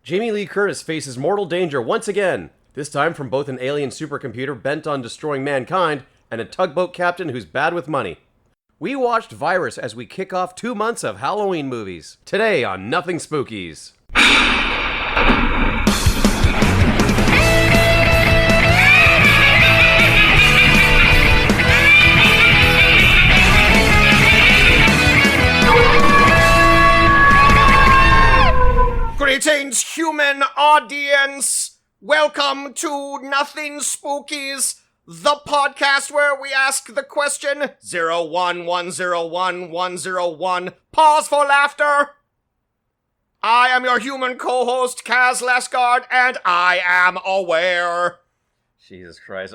Jamie Lee Curtis faces mortal danger once again, this time from both an alien supercomputer bent on destroying mankind and a tugboat captain who's bad with money. We watched Virus as we kick off 2 months of Halloween movies. Today on Nothing Spookies. Greetings, human audience! Welcome to Nothing Spookies, the podcast where we ask the question 01101101. Pause for laughter! I am your human co-host, Kaz Lesgard, and I am aware. Jesus Christ.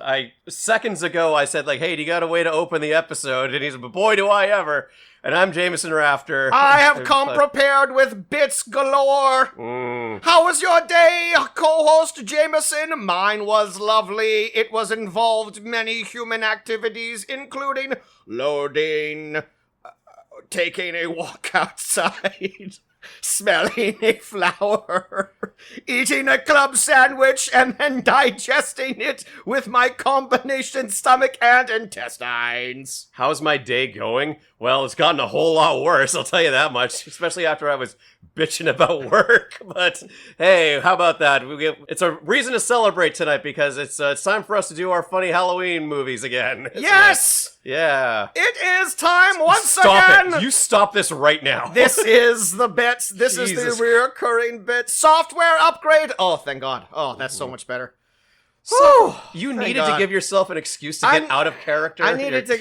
Seconds ago I said, hey, do you got a way to open the episode? And he's like, boy, do I ever. And I'm Jameson Rafter. I have come prepared with bits galore. How was your day, co-host Jameson? Mine was lovely. It was involved many human activities, including loading, taking a walk outside, smelling a flower, eating a club sandwich, and then digesting it with my combination stomach and intestines. How's my day going? Well, it's gotten a whole lot worse, I'll tell you that much, especially after I was bitching about work. But hey, how about that? It's a reason to celebrate tonight because it's time for us to do our funny Halloween movies again. Yes! Yeah. It is time once Stop again! it. You stop this right now. This is the bit. This is Jesus. the reoccurring bit. Software upgrade! Oh, thank God. Oh, that's so much better. You Thank needed God. to give yourself an excuse to get out of character. I needed to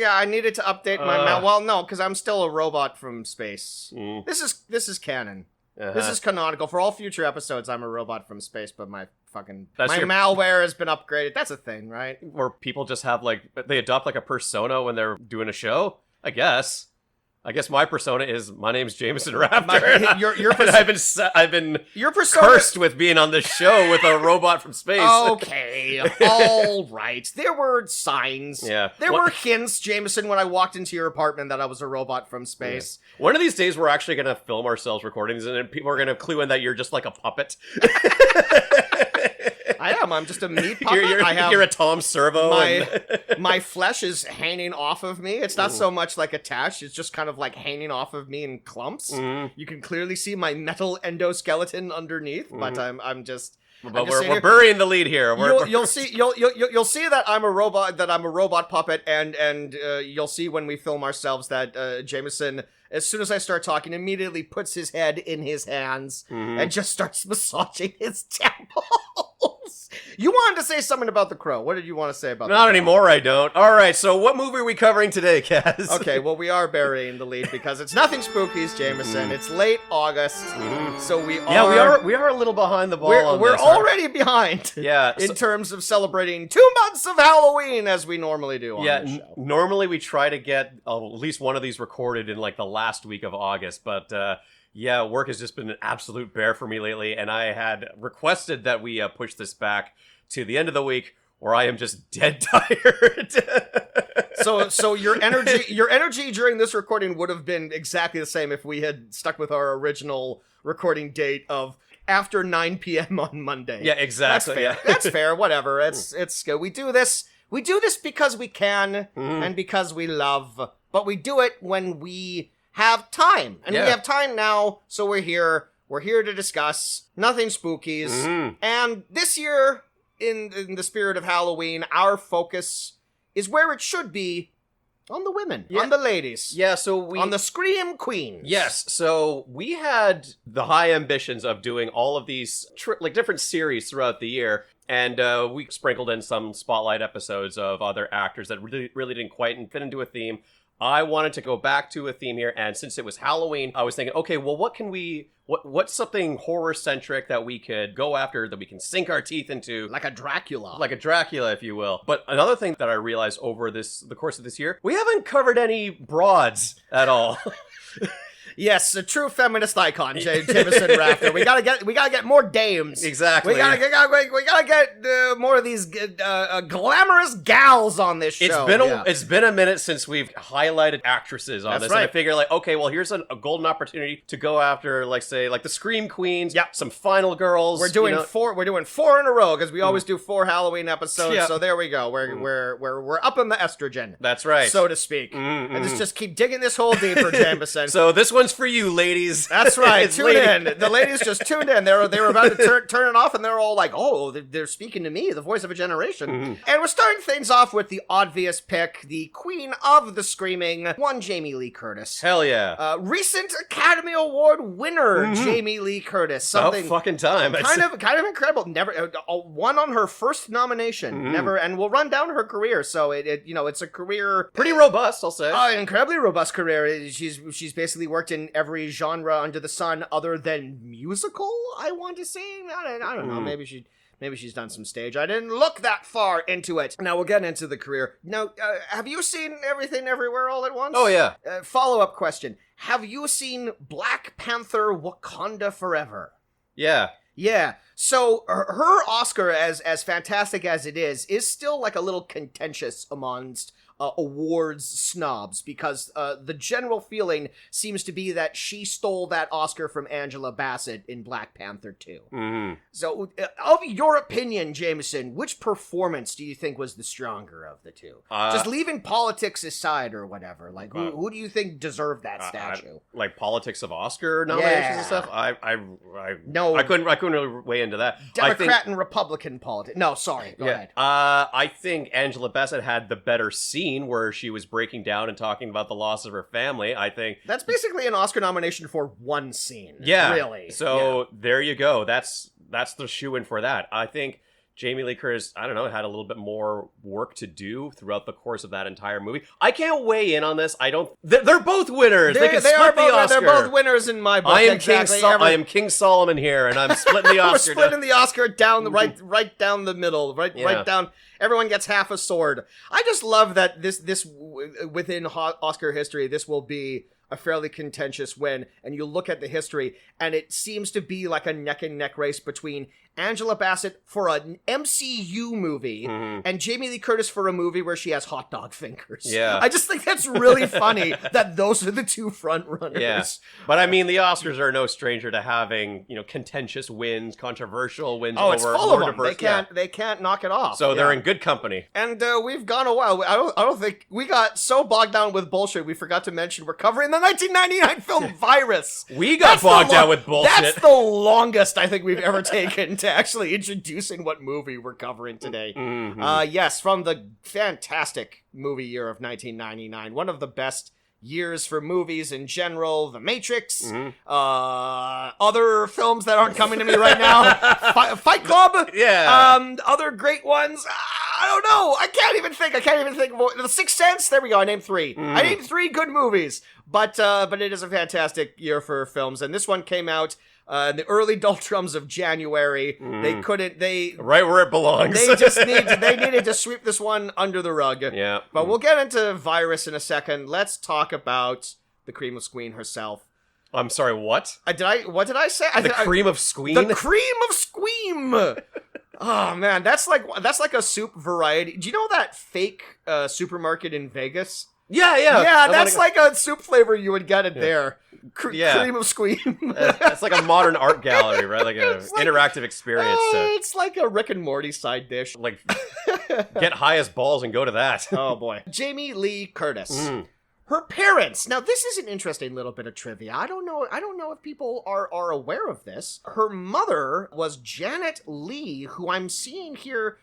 update my mouth. Well, no, because I'm still a robot from space. This is canon. This is canonical. For all future episodes, I'm a robot from space, but my malware has been upgraded. That's a thing, right? Where people just have, they adopt, a persona when they're doing a show? I guess my persona is, my name's Jameson Raptor. I've been cursed with being on this show with a robot from space. Okay, all right. There were signs. Yeah. There were hints, Jameson, when I walked into your apartment that I was a robot from space. Yeah. One of these days, we're actually going to film ourselves recording these, and then people are going to clue in that you're just like a puppet. I am. I'm just a meat puppet. You're a Tom Servo. My flesh is hanging off of me. It's not so much attached. It's just kind of hanging off of me in clumps. You can clearly see my metal endoskeleton underneath, but I'm just. But we're burying the lead here. You'll see that I'm a robot. That I'm a robot puppet, and you'll see when we film ourselves that Jameson, as soon as I start talking, immediately puts his head in his hands and just starts massaging his temples. You wanted to say something about The Crow. What did you want to say about that? Not anymore, I don't. All right, so what movie are we covering today, Kaz? Okay, well, we are burying the lead because it's Nothing Spookies, Jameson. It's late August, so we are... Yeah, we are a little behind the ball on We're this. already behind in terms of celebrating 2 months of Halloween, as we normally do on this show. Normally we try to get at least one of these recorded in, the last week of August, but... yeah, work has just been an absolute bear for me lately, and I had requested that we push this back to the end of the week, where I am just dead tired. So your energy during this recording would have been exactly the same if we had stuck with our original recording date of after 9 p.m. on Monday. Yeah, exactly. That's fair. That's fair. Whatever. It's good. We do this because we can and because we love, but we do it when we have time. And we have time now, so we're here. We're here to discuss Nothing Spookies. And this year, in the spirit of Halloween, our focus is where it should be, on the women, on the ladies. Yeah, so on the Scream Queens. Yes, so we had the high ambitions of doing all of these different series throughout the year. And we sprinkled in some spotlight episodes of other actors that really didn't quite fit into a theme. I wanted to go back to a theme here, and since it was Halloween, I was thinking, okay, well, what's something horror-centric that we could go after, that we can sink our teeth into? Like a Dracula. Like a Dracula, if you will. But another thing that I realized over the course of this year, we haven't covered any broads at all. Yes, a true feminist icon, Jameson Rafter. We gotta get more dames. Exactly. We gotta get more of these glamorous gals on this show. It's been a minute since we've highlighted actresses on this, right. and I figure like, okay, well, here's a golden opportunity to go after, like, say, like the Scream Queens, some Final Girls. We're doing four in a row because we always do 4 Halloween episodes. So there we go. We're up in the estrogen. That's right, so to speak. And just keep digging this hole deeper, Jameson. So this one's for you, ladies. That's right. Tune in. The ladies just tuned in. They were about to turn it off, and they're all like, "Oh, they're speaking to me, the voice of a generation." And we're starting things off with the obvious pick, the queen of the screaming, one Jamie Lee Curtis. Hell yeah. Recent Academy Award winner, Jamie Lee Curtis. Something about fucking time. Kind of incredible. Never won on her first nomination. Never, and we'll run down her career. So it's a career pretty robust, I'll say. Incredibly robust career. She's basically worked in every genre under the sun other than musical, I want to say. I don't know. Maybe she's done some stage. I didn't look that far into it. Now, we'll get into the career. Now, have you seen Everything Everywhere All at Once? Oh, yeah. Follow-up question. Have you seen Black Panther Wakanda Forever? Yeah. Yeah. So her Oscar, as fantastic as it is still like a little contentious amongst awards snobs, because the general feeling seems to be that she stole that Oscar from Angela Bassett in Black Panther 2. So, of your opinion, Jameson, which performance do you think was the stronger of the two? Just leaving politics aside or whatever, like who do you think deserved that statue? Like politics of Oscar nominations and stuff. I couldn't really weigh into that. Democrat and Republican politics. No, sorry. Go ahead. I think Angela Bassett had the better scene where she was breaking down and talking about the loss of her family. I think that's basically an Oscar nomination for one scene. Yeah, really. So there you go. That's the shoe-in for that. I think Jamie Lee Curtis, I don't know, had a little bit more work to do throughout the course of that entire movie. I can't weigh in on this. They're both winners. They can split the Oscar. They're both winners in my book. I am King Solomon here, and I'm splitting the Oscar. We're splitting the Oscar down right down the middle, right down. Everyone gets half a sword. I just love that this within Oscar history, this will be a fairly contentious win. And you look at the history, and it seems to be like a neck and neck race between Angela Bassett for an MCU movie and Jamie Lee Curtis for a movie where she has hot dog fingers. Yeah. I just think that's really funny that those are the two front runners. Yeah. But I mean, the Oscars are no stranger to having, contentious wins, controversial wins. Oh, it's full of them. They can't knock it off. So they're in good company. And we've gone a while. I don't think we got so bogged down with bullshit. We forgot to mention we're covering the 1999 film Virus. We got bogged down with bullshit. That's the longest I think we've ever taken to actually introducing what movie we're covering today. Yes, from the fantastic movie year of 1999. One of the best years for movies in general. The Matrix. Other films that aren't coming to me right now. Fight Club. Yeah. Other great ones. I don't know. I can't even think. The Sixth Sense. There we go. I named 3. I named 3 good movies. But it is a fantastic year for films. And this one came out in the early doldrums of January. They right where it belongs. They needed to sweep this one under the rug. Yeah. But we'll get into Virus in a second. Let's talk about the cream of Squeen herself. I'm sorry, what? What did I say? The cream of Squeen? The cream of Squeam! Oh man, that's like a soup variety. Do you know that fake supermarket in Vegas? Yeah, that's like a soup flavor you would get there. Cream of Squeam. It's like a modern art gallery, right? Like an interactive experience. It's like a Rick and Morty side dish. Like, get high as balls and go to that. Oh boy. Jamie Lee Curtis. Her parents. Now, this is an interesting little bit of trivia. I don't know if people are aware of this. Her mother was Janet Leigh, who I'm seeing here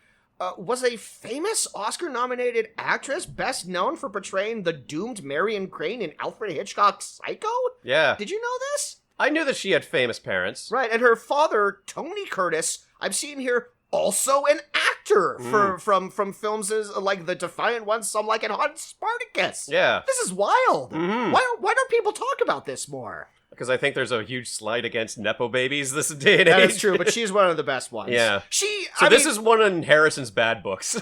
was a famous Oscar-nominated actress, best known for portraying the doomed Marion Crane in Alfred Hitchcock's Psycho. Yeah. Did you know this? I knew that she had famous parents. Right, and her father, Tony Curtis, I'm seeing here, also an actor from films like The Defiant Ones, Some Like It Hot, and Spartacus. Yeah. This is wild. Why don't people talk about this more? Because I think there's a huge slight against Nepo babies this day and age. That is true, but she's one of the best ones. Yeah. This is one in Harrison's bad books.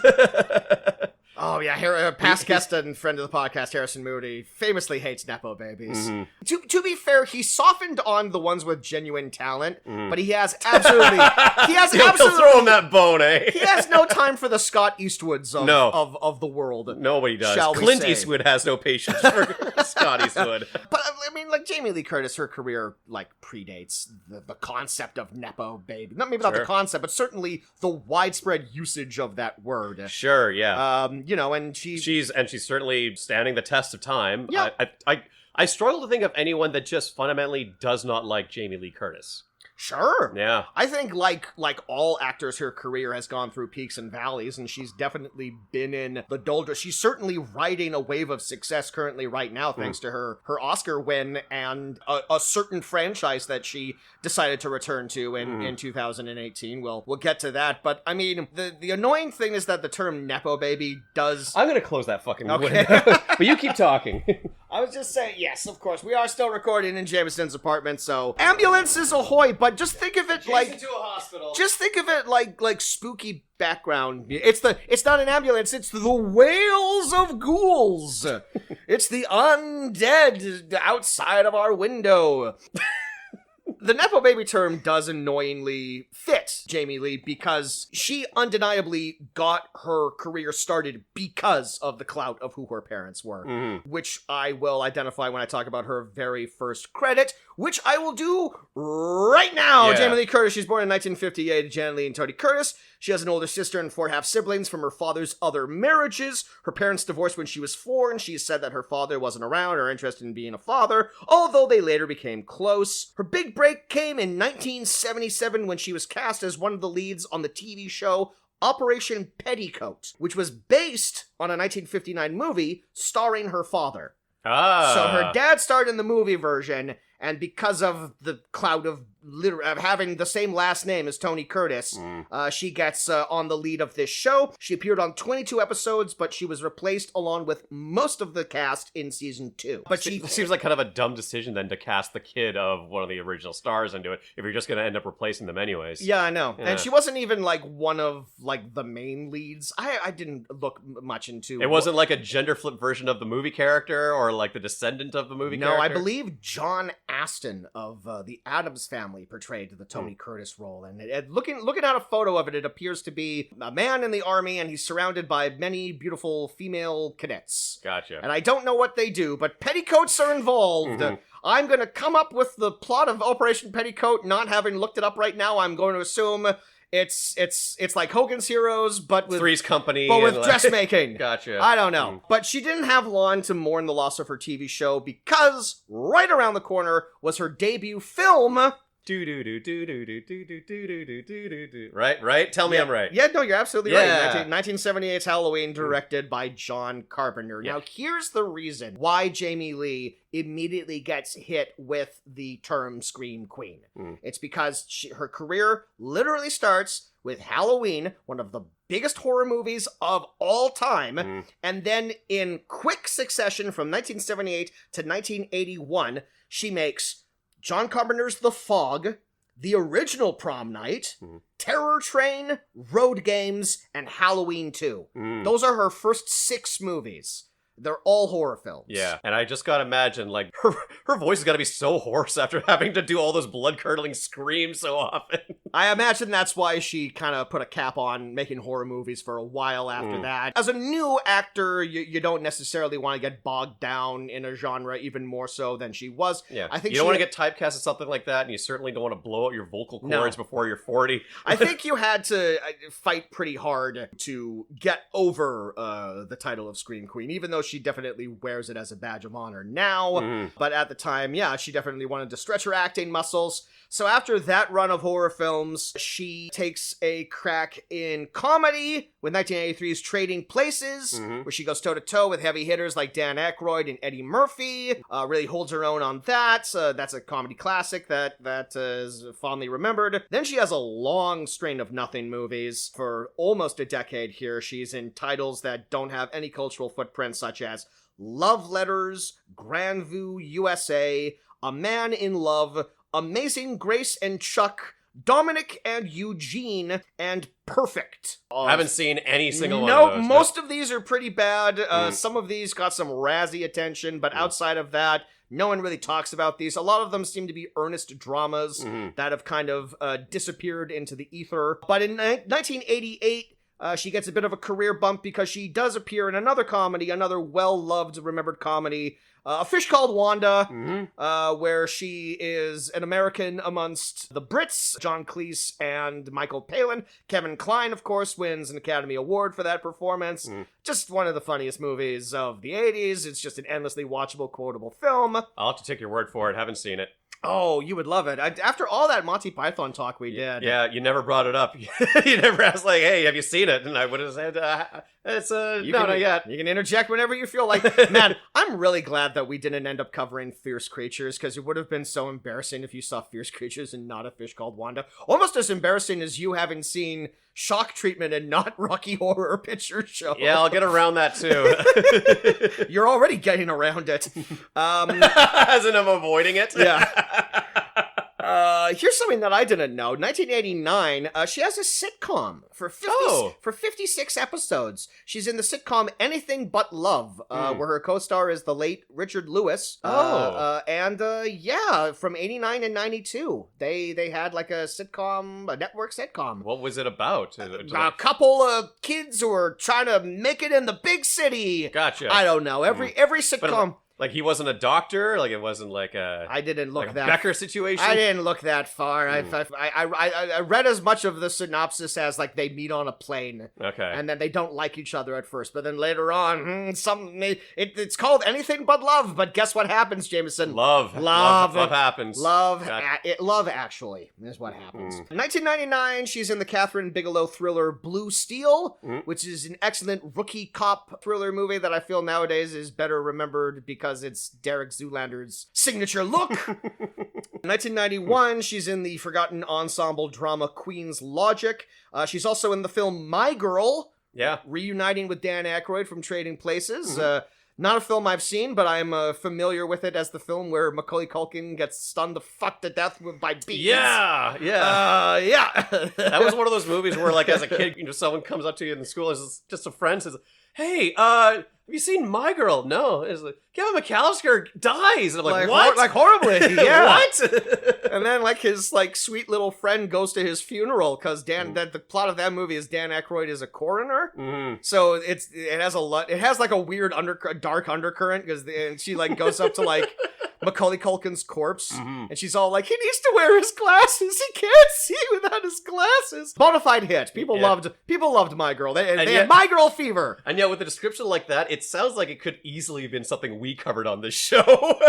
Oh, yeah, past guest and friend of the podcast, Harrison Moody, famously hates Nepo babies. To be fair, he softened on the ones with genuine talent, but he has absolutely... He'll throw him that bone, eh? He has no time for the Scott Eastwoods of the world. Nobody does. Shall we Clint say. Eastwood has no patience for Scott Eastwood. But, I mean, like, Jamie Lee Curtis, her career, like, predates the concept of Nepo baby. Maybe not the concept, but certainly the widespread usage of that word. Sure, yeah. And she's certainly standing the test of time. Yeah. I struggle to think of anyone that just fundamentally does not like Jamie Lee Curtis. Sure. Yeah. I think like all actors, her career has gone through peaks and valleys, and she's definitely been in the doldrums. She's certainly riding a wave of success currently right now, thanks to her Oscar win and a certain franchise that she decided to return to in 2018. We'll get to that. But I mean, the annoying thing is that the term Nepo baby does... I'm going to close that fucking window. But you keep talking. I was just saying, yes, of course, we are still recording in Jameson's apartment, so ambulances ahoy, but just think of it like... to a hospital. Just think of it like spooky background. It's not an ambulance, it's the wails of ghouls. It's the undead outside of our window. The Nepo baby term does annoyingly fit Jamie Lee because she undeniably got her career started because of the clout of who her parents were, which I will identify when I talk about her very first credit, which I will do right now. Yeah. Jamie Lee Curtis, she's born in 1958, Janet Lee and Tony Curtis. She has an older sister and 4 half-siblings from her father's other marriages. Her parents divorced when she was 4, and she said that her father wasn't around or interested in being a father, although they later became close. Her big break came in 1977 when she was cast as one of the leads on the TV show Operation Petticoat, which was based on a 1959 movie starring her father. So her dad starred in the movie version, and because of the clout of having the same last name as Tony Curtis, she gets on the lead of this show. She appeared on 22 episodes, but she was replaced along with most of the cast in season 2. But she seems like kind of a dumb decision then to cast the kid of one of the original stars into it if you're just going to end up replacing them anyways. Yeah, I know. Yeah. And she wasn't even like one of like the main leads. I didn't look much into... It wasn't like a gender flip version of the movie character or like the descendant of the movie character? No, I believe John Aston of the Addams Family portrayed the Tony Curtis role, and looking at a photo of it, it appears to be a man in the army, and he's surrounded by many beautiful female cadets. Gotcha. And I don't know what they do, but petticoats are involved. I'm gonna come up with the plot of Operation Petticoat, not having looked it up right now. I'm going to assume it's like Hogan's Heroes, but with Three's Company, but with dressmaking. Gotcha. I don't know. But she didn't have long to mourn the loss of her TV show because right around the corner was her debut film. Right? Tell me I'm right. Yeah, no, you're absolutely right. Yeah. 1978's Halloween, directed by John Carpenter. Yeah. Now, here's the reason why Jamie Lee immediately gets hit with the term Scream Queen. It's because her career literally starts with Halloween, one of the biggest horror movies of all time, and then in quick succession from 1978 to 1981, she makes John Carpenter's The Fog, the original Prom Night, Terror Train, Road Games, and Halloween 2. Those are her first 6 movies. They're all horror films. Yeah, and I just gotta imagine, like, her voice has gotta be so hoarse after having to do all those blood-curdling screams so often. I imagine that's why she kind of put a cap on making horror movies for a while after that. As a new actor, you don't necessarily want to get bogged down in a genre even more so than she was. Yeah, I think you don't want to get typecast as something like that, and you certainly don't want to blow out your vocal cords before you're 40. I think you had to fight pretty hard to get over the title of Scream Queen, even though she definitely wears it as a badge of honor now. But at the time, yeah, she definitely wanted to stretch her acting muscles. So after that run of horror films, she takes a crack in comedy with 1983's Trading Places, where she goes toe-to-toe with heavy hitters like Dan Aykroyd and Eddie Murphy. Really holds her own on that. That's a comedy classic that is fondly remembered. Then she has a long string of nothing movies for almost a decade here. She's in titles that don't have any cultural footprint, such as Love Letters, Grandview USA, A Man in Love, Amazing Grace and Chuck, Dominic and Eugene, and Perfect. I haven't seen any single one No, of those. most of these are pretty bad. Some of these got some Razzie attention, but outside of that, no one really talks about these. A lot of them seem to be earnest dramas that have kind of disappeared into the ether. But in 1988, she gets a bit of a career bump because she does appear in another comedy, another well-loved, remembered comedy, A Fish Called Wanda, where she is an American amongst the Brits, John Cleese and Michael Palin. Kevin Kline, of course, wins an Academy Award for that performance. Just one of the funniest movies of the 80s. It's just an endlessly watchable, quotable film. I'll have to take your word for it. Haven't seen it. Oh, you would love it. After all that Monty Python talk we did. Yeah, you never brought it up. You never asked, like, hey, have you seen it? And I would have said, not yet. You can interject whenever you feel like. Man, I'm really glad that we didn't end up covering Fierce Creatures, because it would have been so embarrassing if you saw Fierce Creatures and not A Fish Called Wanda. Almost as embarrassing as you having seen Shock Treatment and not Rocky Horror Picture Show. Yeah, I'll get around that too. You're already getting around it. As in I'm avoiding it? Yeah. Here's something that I didn't know. 1989, she has a sitcom for 56 episodes. She's in the sitcom Anything But Love, where her co-star is the late Richard Lewis. From 89 and 92, they had like a sitcom, a network sitcom. What was it about? A couple of kids who are trying to make it in the big city. Gotcha. I don't know. Every sitcom. Like he wasn't a doctor? Like it wasn't like a... I didn't look like that... Becker situation? I didn't look that far. I read as much of the synopsis as, like, they meet on a plane. Okay. And then they don't like each other at first. But then later on, it's called Anything But Love. But guess what happens, Jameson? Love happens. Love, actually, is what happens. 1999, she's in the Catherine Bigelow thriller Blue Steel, which is an excellent rookie cop thriller movie that I feel nowadays is better remembered because it's Derek Zoolander's signature look. 1991, she's in the forgotten ensemble drama Queen's Logic. She's also in the film My Girl. Yeah. Reuniting with Dan Aykroyd from Trading Places. Not a film I've seen, but I'm familiar with it as the film where Macaulay Culkin gets stunned the fuck to death by bees. Yeah. That was one of those movies where, like, as a kid, someone comes up to you in the school, as just a friend, says, hey, have you seen My Girl? No. It's like, Kevin McAllister dies. And I'm like what? Like, horribly. Yeah. What? And then, like, his, like, sweet little friend goes to his funeral, because the plot of that movie is Dan Aykroyd is a coroner. So it has, like, a weird dark undercurrent, because she, like, goes up to, like, Macaulay Culkin's corpse, and she's all like, he needs to wear his glasses. He can't see without his glasses. Bonafide hit. People loved My Girl. They had My Girl fever. And yet, with a description like that, it sounds like it could easily have been something we covered on this show.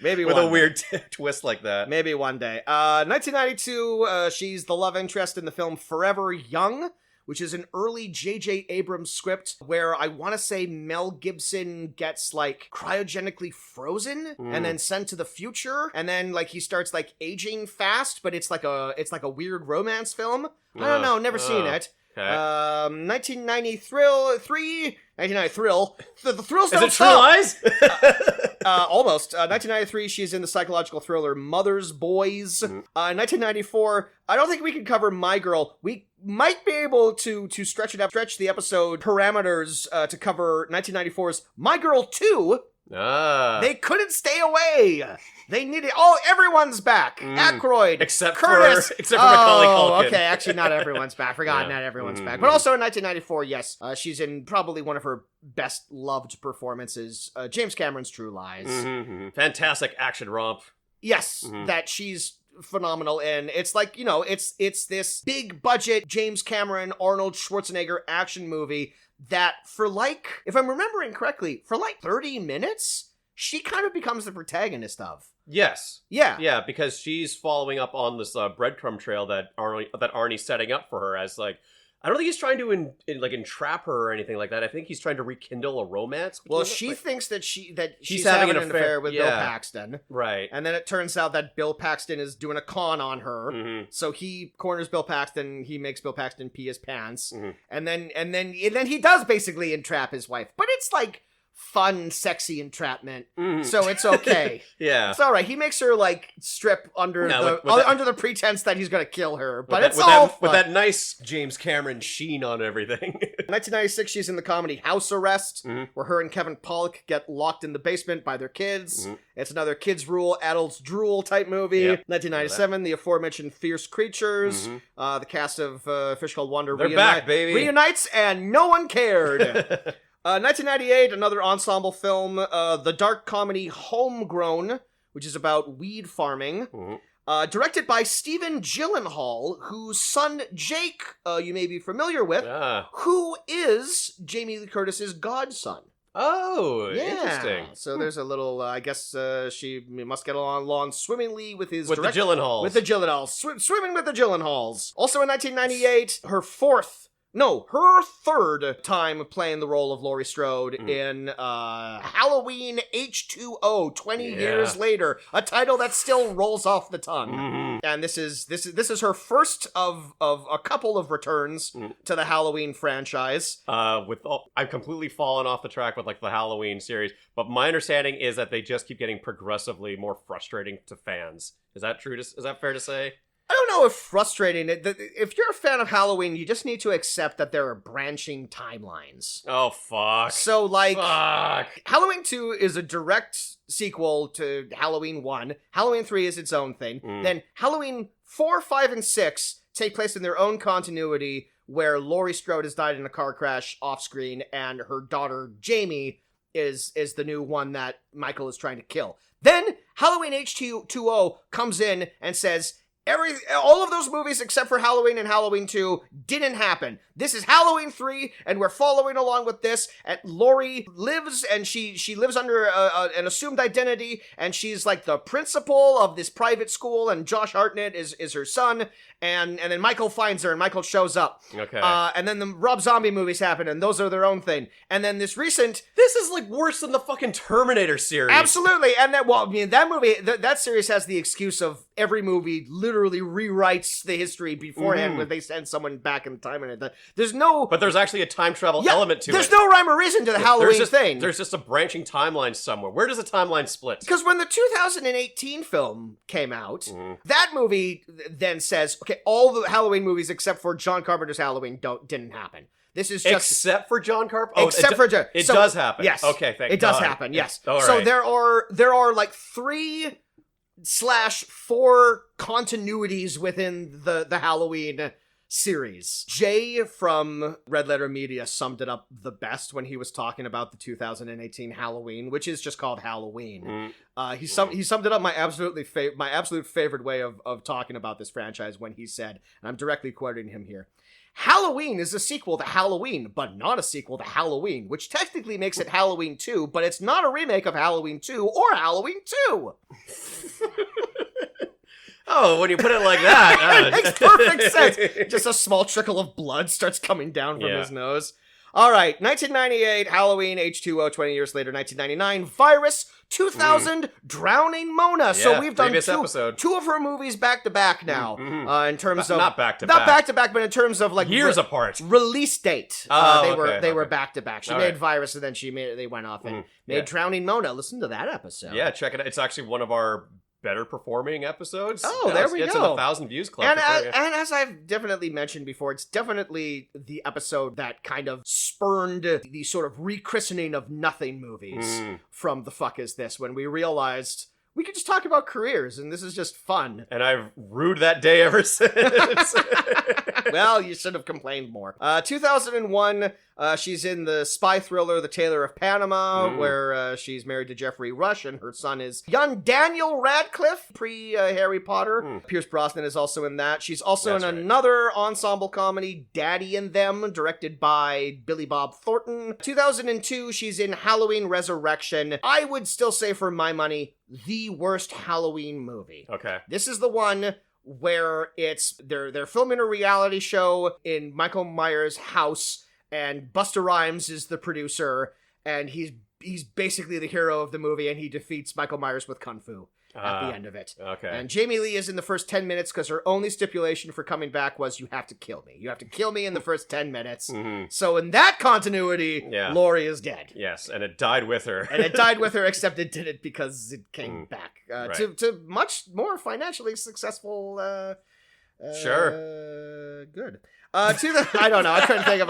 Maybe with a weird twist like that. Maybe one day. 1992, she's the love interest in the film Forever Young, which is an early J.J. Abrams script where I want to say Mel Gibson gets, like, cryogenically frozen and then sent to the future, and then, like, he starts, like, aging fast, but it's like a weird romance film. I don't know, never seen it. Okay. 1990 Thrill. The thrills Is don't it True stop. Lies? Almost. 1993, she's in the psychological thriller Mother's Boys. 1994, I don't think we can cover My Girl. We might be able to stretch the episode parameters to cover 1994's My Girl 2. They couldn't stay away. They needed... Oh, everyone's back. Aykroyd. Except Curtis. for Macaulay Culkin. Okay, actually not everyone's back. Forgot not everyone's back. But also in 1994, yes, she's in probably one of her best loved performances, James Cameron's True Lies. Fantastic action romp. Yes, that she's phenomenal in. It's like, it's this big budget James Cameron, Arnold Schwarzenegger action movie that for like, if I'm remembering correctly, for like 30 minutes, she kind of becomes the protagonist of. Yes. Yeah. Yeah, because she's following up on this breadcrumb trail that Arnie's setting up for her as, like, I don't think he's trying to entrap her or anything like that. I think he's trying to rekindle a romance. Well, she thinks that she's having an affair with Bill Paxton. Right. And then it turns out that Bill Paxton is doing a con on her. So he corners Bill Paxton. He makes Bill Paxton pee his pants. And then he does basically entrap his wife. But it's like fun, sexy entrapment. So it's okay. Yeah. It's all right. He makes her like strip under under the pretense that he's gonna kill her, but it's all fun. With that nice James Cameron sheen on everything. 1996, she's in the comedy House Arrest, where her and Kevin Pollak get locked in the basement by their kids. It's another kids rule, adults drool type movie. Yep. 1997, the aforementioned Fierce Creatures. The cast of Fish Called Wonder back, baby. Reunites, and no one cared. 1998, another ensemble film, the dark comedy Homegrown, which is about weed farming. Directed by Stephen Gyllenhaal, whose son Jake, you may be familiar with, who is Jamie Lee Curtis's godson. Oh, interesting. So there's a little, I guess she must get along swimmingly with his... the Gyllenhaals. With the Gyllenhaals. Swimming with the Gyllenhaals. Also in 1998, her third time playing the role of Laurie Strode in Halloween H2O 20 years later, a title that still rolls off the tongue. And this is her first of a couple of returns to the Halloween franchise. I've completely fallen off the track with like the Halloween series, but my understanding is that they just keep getting progressively more frustrating to fans. Is that true? Is that fair to say? I don't know if frustrating. If you're a fan of Halloween, you just need to accept that there are branching timelines. Oh, fuck. So, like, Halloween 2 is a direct sequel to Halloween 1. Halloween 3 is its own thing. Then Halloween 4, 5, and 6 take place in their own continuity, where Laurie Strode has died in a car crash off-screen, and her daughter, Jamie, is the new one that Michael is trying to kill. Then Halloween H2O comes in and says... all of those movies except for Halloween and Halloween 2 didn't happen. This is Halloween 3, and we're following along with this. And Laurie lives, and she lives under an assumed identity, and she's like the principal of this private school, and Josh Hartnett is her son. And then Michael finds her, and Michael shows up. Okay. And then the Rob Zombie movies happen, and those are their own thing. And then this is like worse than the fucking Terminator series. Absolutely. And that movie, that series has the excuse of every movie literally rewrites the history beforehand when they send someone back in time. And but there's actually a time travel element to it. There's no rhyme or reason to the Halloween thing. There's just a branching timeline somewhere. Where does the timeline split? Because when the 2018 film came out, that movie then says, okay, all the Halloween movies except for John Carpenter's Halloween didn't happen. This is just... Except for John Carpenter? Except for John... It does happen. Yes. Okay, thank God. It does happen, yes. All so right. there are like 3/4 continuities within the Halloween series. Jay from Red Letter Media summed it up the best when he was talking about the 2018 Halloween, which is just called Halloween. He summed it up my absolute favorite way of talking about this franchise when he said, and I'm directly quoting him here, Halloween is a sequel to Halloween, but not a sequel to Halloween, which technically makes it Halloween 2, but it's not a remake of Halloween 2 or Halloween 2. Oh, when you put it like that. It makes perfect sense. Just a small trickle of blood starts coming down from his nose. All right, 1998, Halloween, H2O, 20 years later, 1999, Virus, 2000, Drowning Mona. So we've done two of her movies back-to-back now, in terms of... Not back-to-back. Not back-to-back, but in terms of, like... Years apart. Release date. They were back-to-back. She made Virus, and then they went off and made Drowning Mona. Listen to that episode. Yeah, check it out. It's actually one of our better performing episodes. Oh, there we go. It's in the 1,000 views club. And as I've definitely mentioned before, it's definitely the episode that kind of spurned the sort of rechristening of nothing movies from The Fuck Is This, when we realized we could just talk about careers, and this is just fun. And I've rued that day ever since. Well, you should have complained more. 2001, she's in the spy thriller The Tailor of Panama, where she's married to Jeffrey Rush, and her son is young Daniel Radcliffe, pre-Harry Potter. Pierce Brosnan is also in that. She's also in another ensemble comedy, Daddy and Them, directed by Billy Bob Thornton. 2002, she's in Halloween Resurrection. I would still say, for my money, the worst Halloween movie. Okay. This is the one where they're filming a reality show in Michael Myers' house, and Busta Rhymes is the producer, and he's basically the hero of the movie, and he defeats Michael Myers with kung fu. at the end of it. Okay. And Jamie Lee is in the first 10 minutes because her only stipulation for coming back was you have to kill me. You have to kill me in the first 10 minutes. Mm-hmm. So in that continuity, Laurie is dead. Yes, and it died with her. And it died with her, except it did it because it came back to much more financially successful. Sure. Good. I don't know. I couldn't think of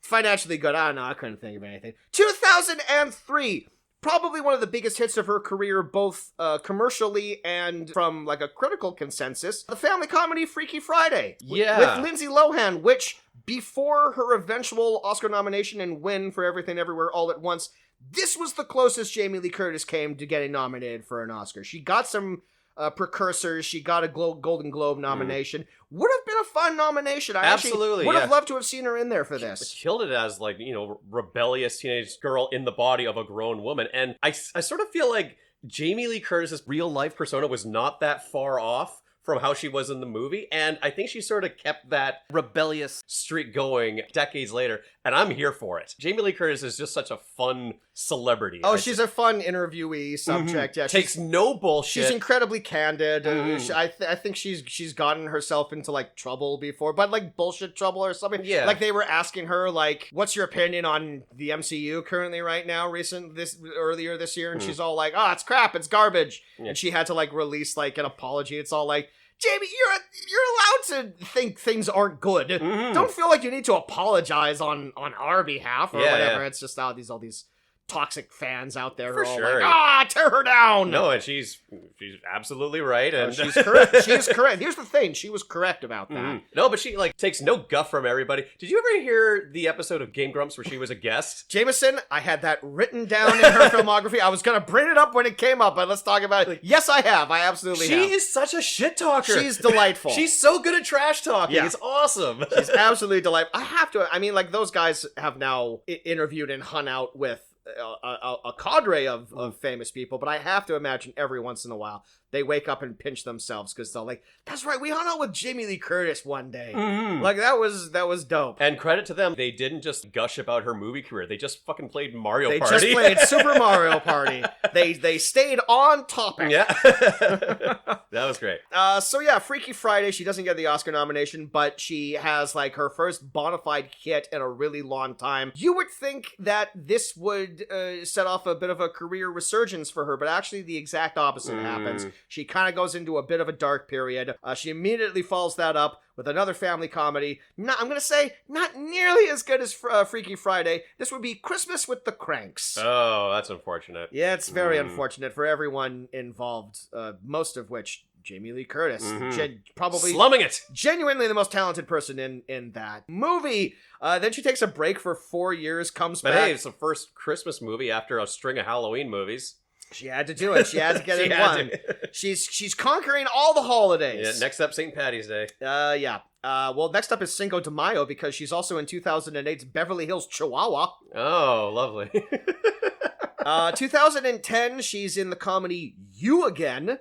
financially good. I don't know. I couldn't think of anything. 2003. Probably one of the biggest hits of her career, both commercially and from like a critical consensus. The family comedy Freaky Friday. With Lindsay Lohan, which before her eventual Oscar nomination and win for Everything Everywhere All at Once, this was the closest Jamie Lee Curtis came to getting nominated for an Oscar. She got some precursors. She got a Golden Globe nomination. Would have been a fun nomination. I Absolutely, would have loved to have seen her in there for this. She killed it as, like, you know, rebellious teenage girl in the body of a grown woman. And I sort of feel like Jamie Lee Curtis's real life persona was not that far off from how she was in the movie, and I think she sort of kept that rebellious streak going decades later, and I'm here for it. Jamie Lee Curtis is just such a fun celebrity. Oh, she's a fun interviewee subject. Yeah, takes no bullshit. She's incredibly candid. I think she's gotten herself into like trouble before, but like bullshit trouble or something. Yeah, like they were asking her like, "What's your opinion on the MCU currently right now?" Earlier this year, and she's all like, "Oh, it's crap, it's garbage," and she had to like release like an apology. It's all like, Jamie, you're allowed to think things aren't good. Don't feel like you need to apologize on our behalf or whatever. It's just all these toxic fans out there who are all like, tear her down. No, and she's absolutely right, and she's correct. She's correct. Here's the thing: she was correct about that. No, but she like takes no guff from everybody. Did you ever hear the episode of Game Grumps where she was a guest? Jameson, I had that written down in her filmography. I was gonna bring it up when it came up, but let's talk about it. Yes, I have. I absolutely have. She is such a shit talker. She's delightful. She's so good at trash talking. Yeah. It's awesome. She's absolutely delightful. I have to. I mean, like those guys have now interviewed and hung out with a cadre of famous people, but I have to imagine every once in a while they wake up and pinch themselves because they're like, "That's right, we hung out with Jamie Lee Curtis one day." Like that was dope. And credit to them, they didn't just gush about her movie career; they just fucking played Mario Party. They just played Super Mario Party. They stayed on topic. Yeah, that was great. So yeah, Freaky Friday. She doesn't get the Oscar nomination, but she has like her first bona fide hit in a really long time. You would think that this would set off a bit of a career resurgence for her, but actually the exact opposite happens. She kind of goes into a bit of a dark period. She immediately follows that up with another family comedy. I'm going to say not nearly as good as Freaky Friday. This would be Christmas with the Cranks. Oh, that's unfortunate. Yeah, it's very unfortunate for everyone involved, most of which Jamie Lee Curtis, probably slumming it. Genuinely the most talented person in that movie. Then she takes a break for 4 years, comes back. But hey, it's the first Christmas movie after a string of Halloween movies. She had to do it. She had to get it one. She's conquering all the holidays. Yeah, next up, St. Patty's Day. Yeah. Well, next up is Cinco de Mayo because she's also in 2008's Beverly Hills Chihuahua. Oh, lovely. 2010, she's in the comedy You Again,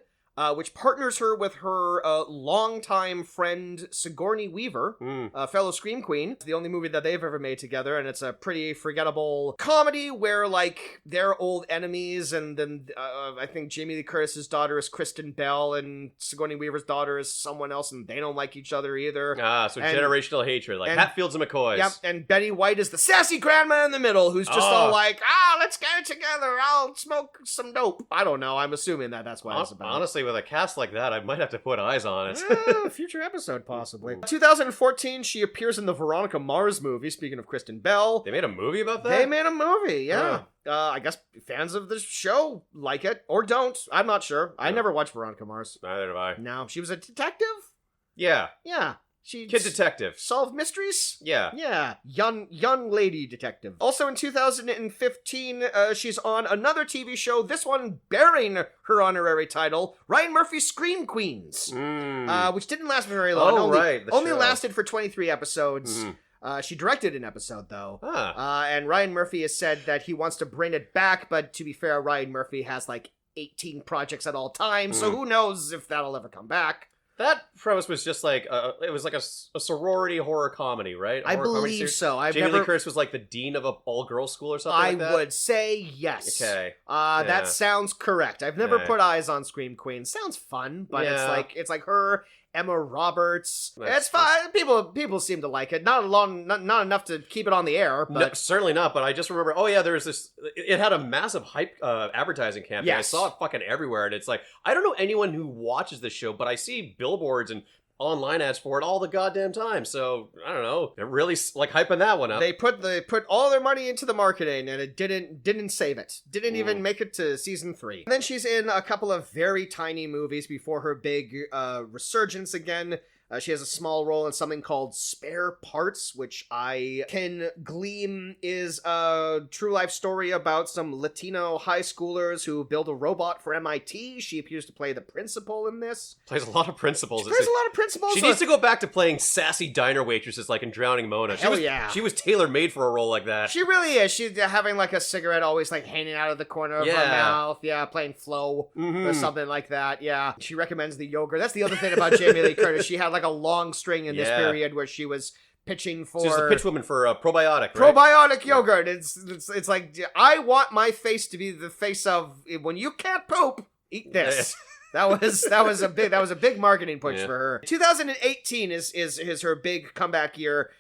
which partners her with her longtime friend Sigourney Weaver, a fellow Scream Queen. It's the only movie that they've ever made together, and it's a pretty forgettable comedy where, like, they're old enemies, and then I think Jamie Lee Curtis's daughter is Kristen Bell, and Sigourney Weaver's daughter is someone else, and they don't like each other either. So generational hatred, like Hatfields and McCoys. Yep, and Betty White is the sassy grandma in the middle, who's just all like, let's get it together, I'll smoke some dope. I don't know, I'm assuming that's what it's about. Honestly, with a cast like that, I might have to put eyes on it. Future episode, possibly. 2014, she appears in the Veronica Mars movie, speaking of Kristen Bell. They made a movie about that? They made a movie, yeah. I guess fans of the show like it, or don't. I'm not sure. I never watched Veronica Mars. Neither do I. No, she was a detective? Yeah. Yeah. Kid detective. Solve mysteries? Yeah. Yeah. Young lady detective. Also in 2015, she's on another TV show, this one bearing her honorary title, Ryan Murphy's Scream Queens, which didn't last very long. Only lasted for 23 episodes. She directed an episode, though. And Ryan Murphy has said that he wants to bring it back, but to be fair, Ryan Murphy has like 18 projects at all times, so who knows if that'll ever come back. That premise was just like it was like a sorority horror comedy, right? I believe so. Jamie Lee Curtis was like the dean of a all-girls school or something like that? I would say yes. Okay. That sounds correct. I've never put eyes on Scream Queen. Sounds fun, but it's like her, Emma Roberts. It's fine. People seem to like it. Not enough to keep it on the air, but no, certainly not. But I just remember, there was this. It had a massive hype advertising campaign. Yes. I saw it fucking everywhere, and it's like I don't know anyone who watches this show, but I see billboards and online ads for it all the goddamn time. So I don't know. They're really like hyping that one up. They put all their money into the marketing, and it didn't save it. Didn't even make it to season 3. And then she's in a couple of very tiny movies before her big resurgence again. She has a small role in something called Spare Parts, which I can glean is a true life story about some Latino high schoolers who build a robot for MIT. She appears to play the principal in this. Plays a lot of principals. She plays a lot of principals. She needs to go back to playing sassy diner waitresses like in Drowning Mona. She was tailor-made for a role like that. She really is. She's having like a cigarette always like hanging out of the corner of her mouth. Yeah, playing Flo or something like that. Yeah. She recommends the yogurt. That's the other thing about Jamie Lee Curtis. She had like a long string in this period where she was pitching for... She's the pitch woman for probiotic, right? Probiotic yogurt. It's like, I want my face to be the face of, when you can't poop, eat this. That was a big marketing push for her. 2018 is her big comeback year.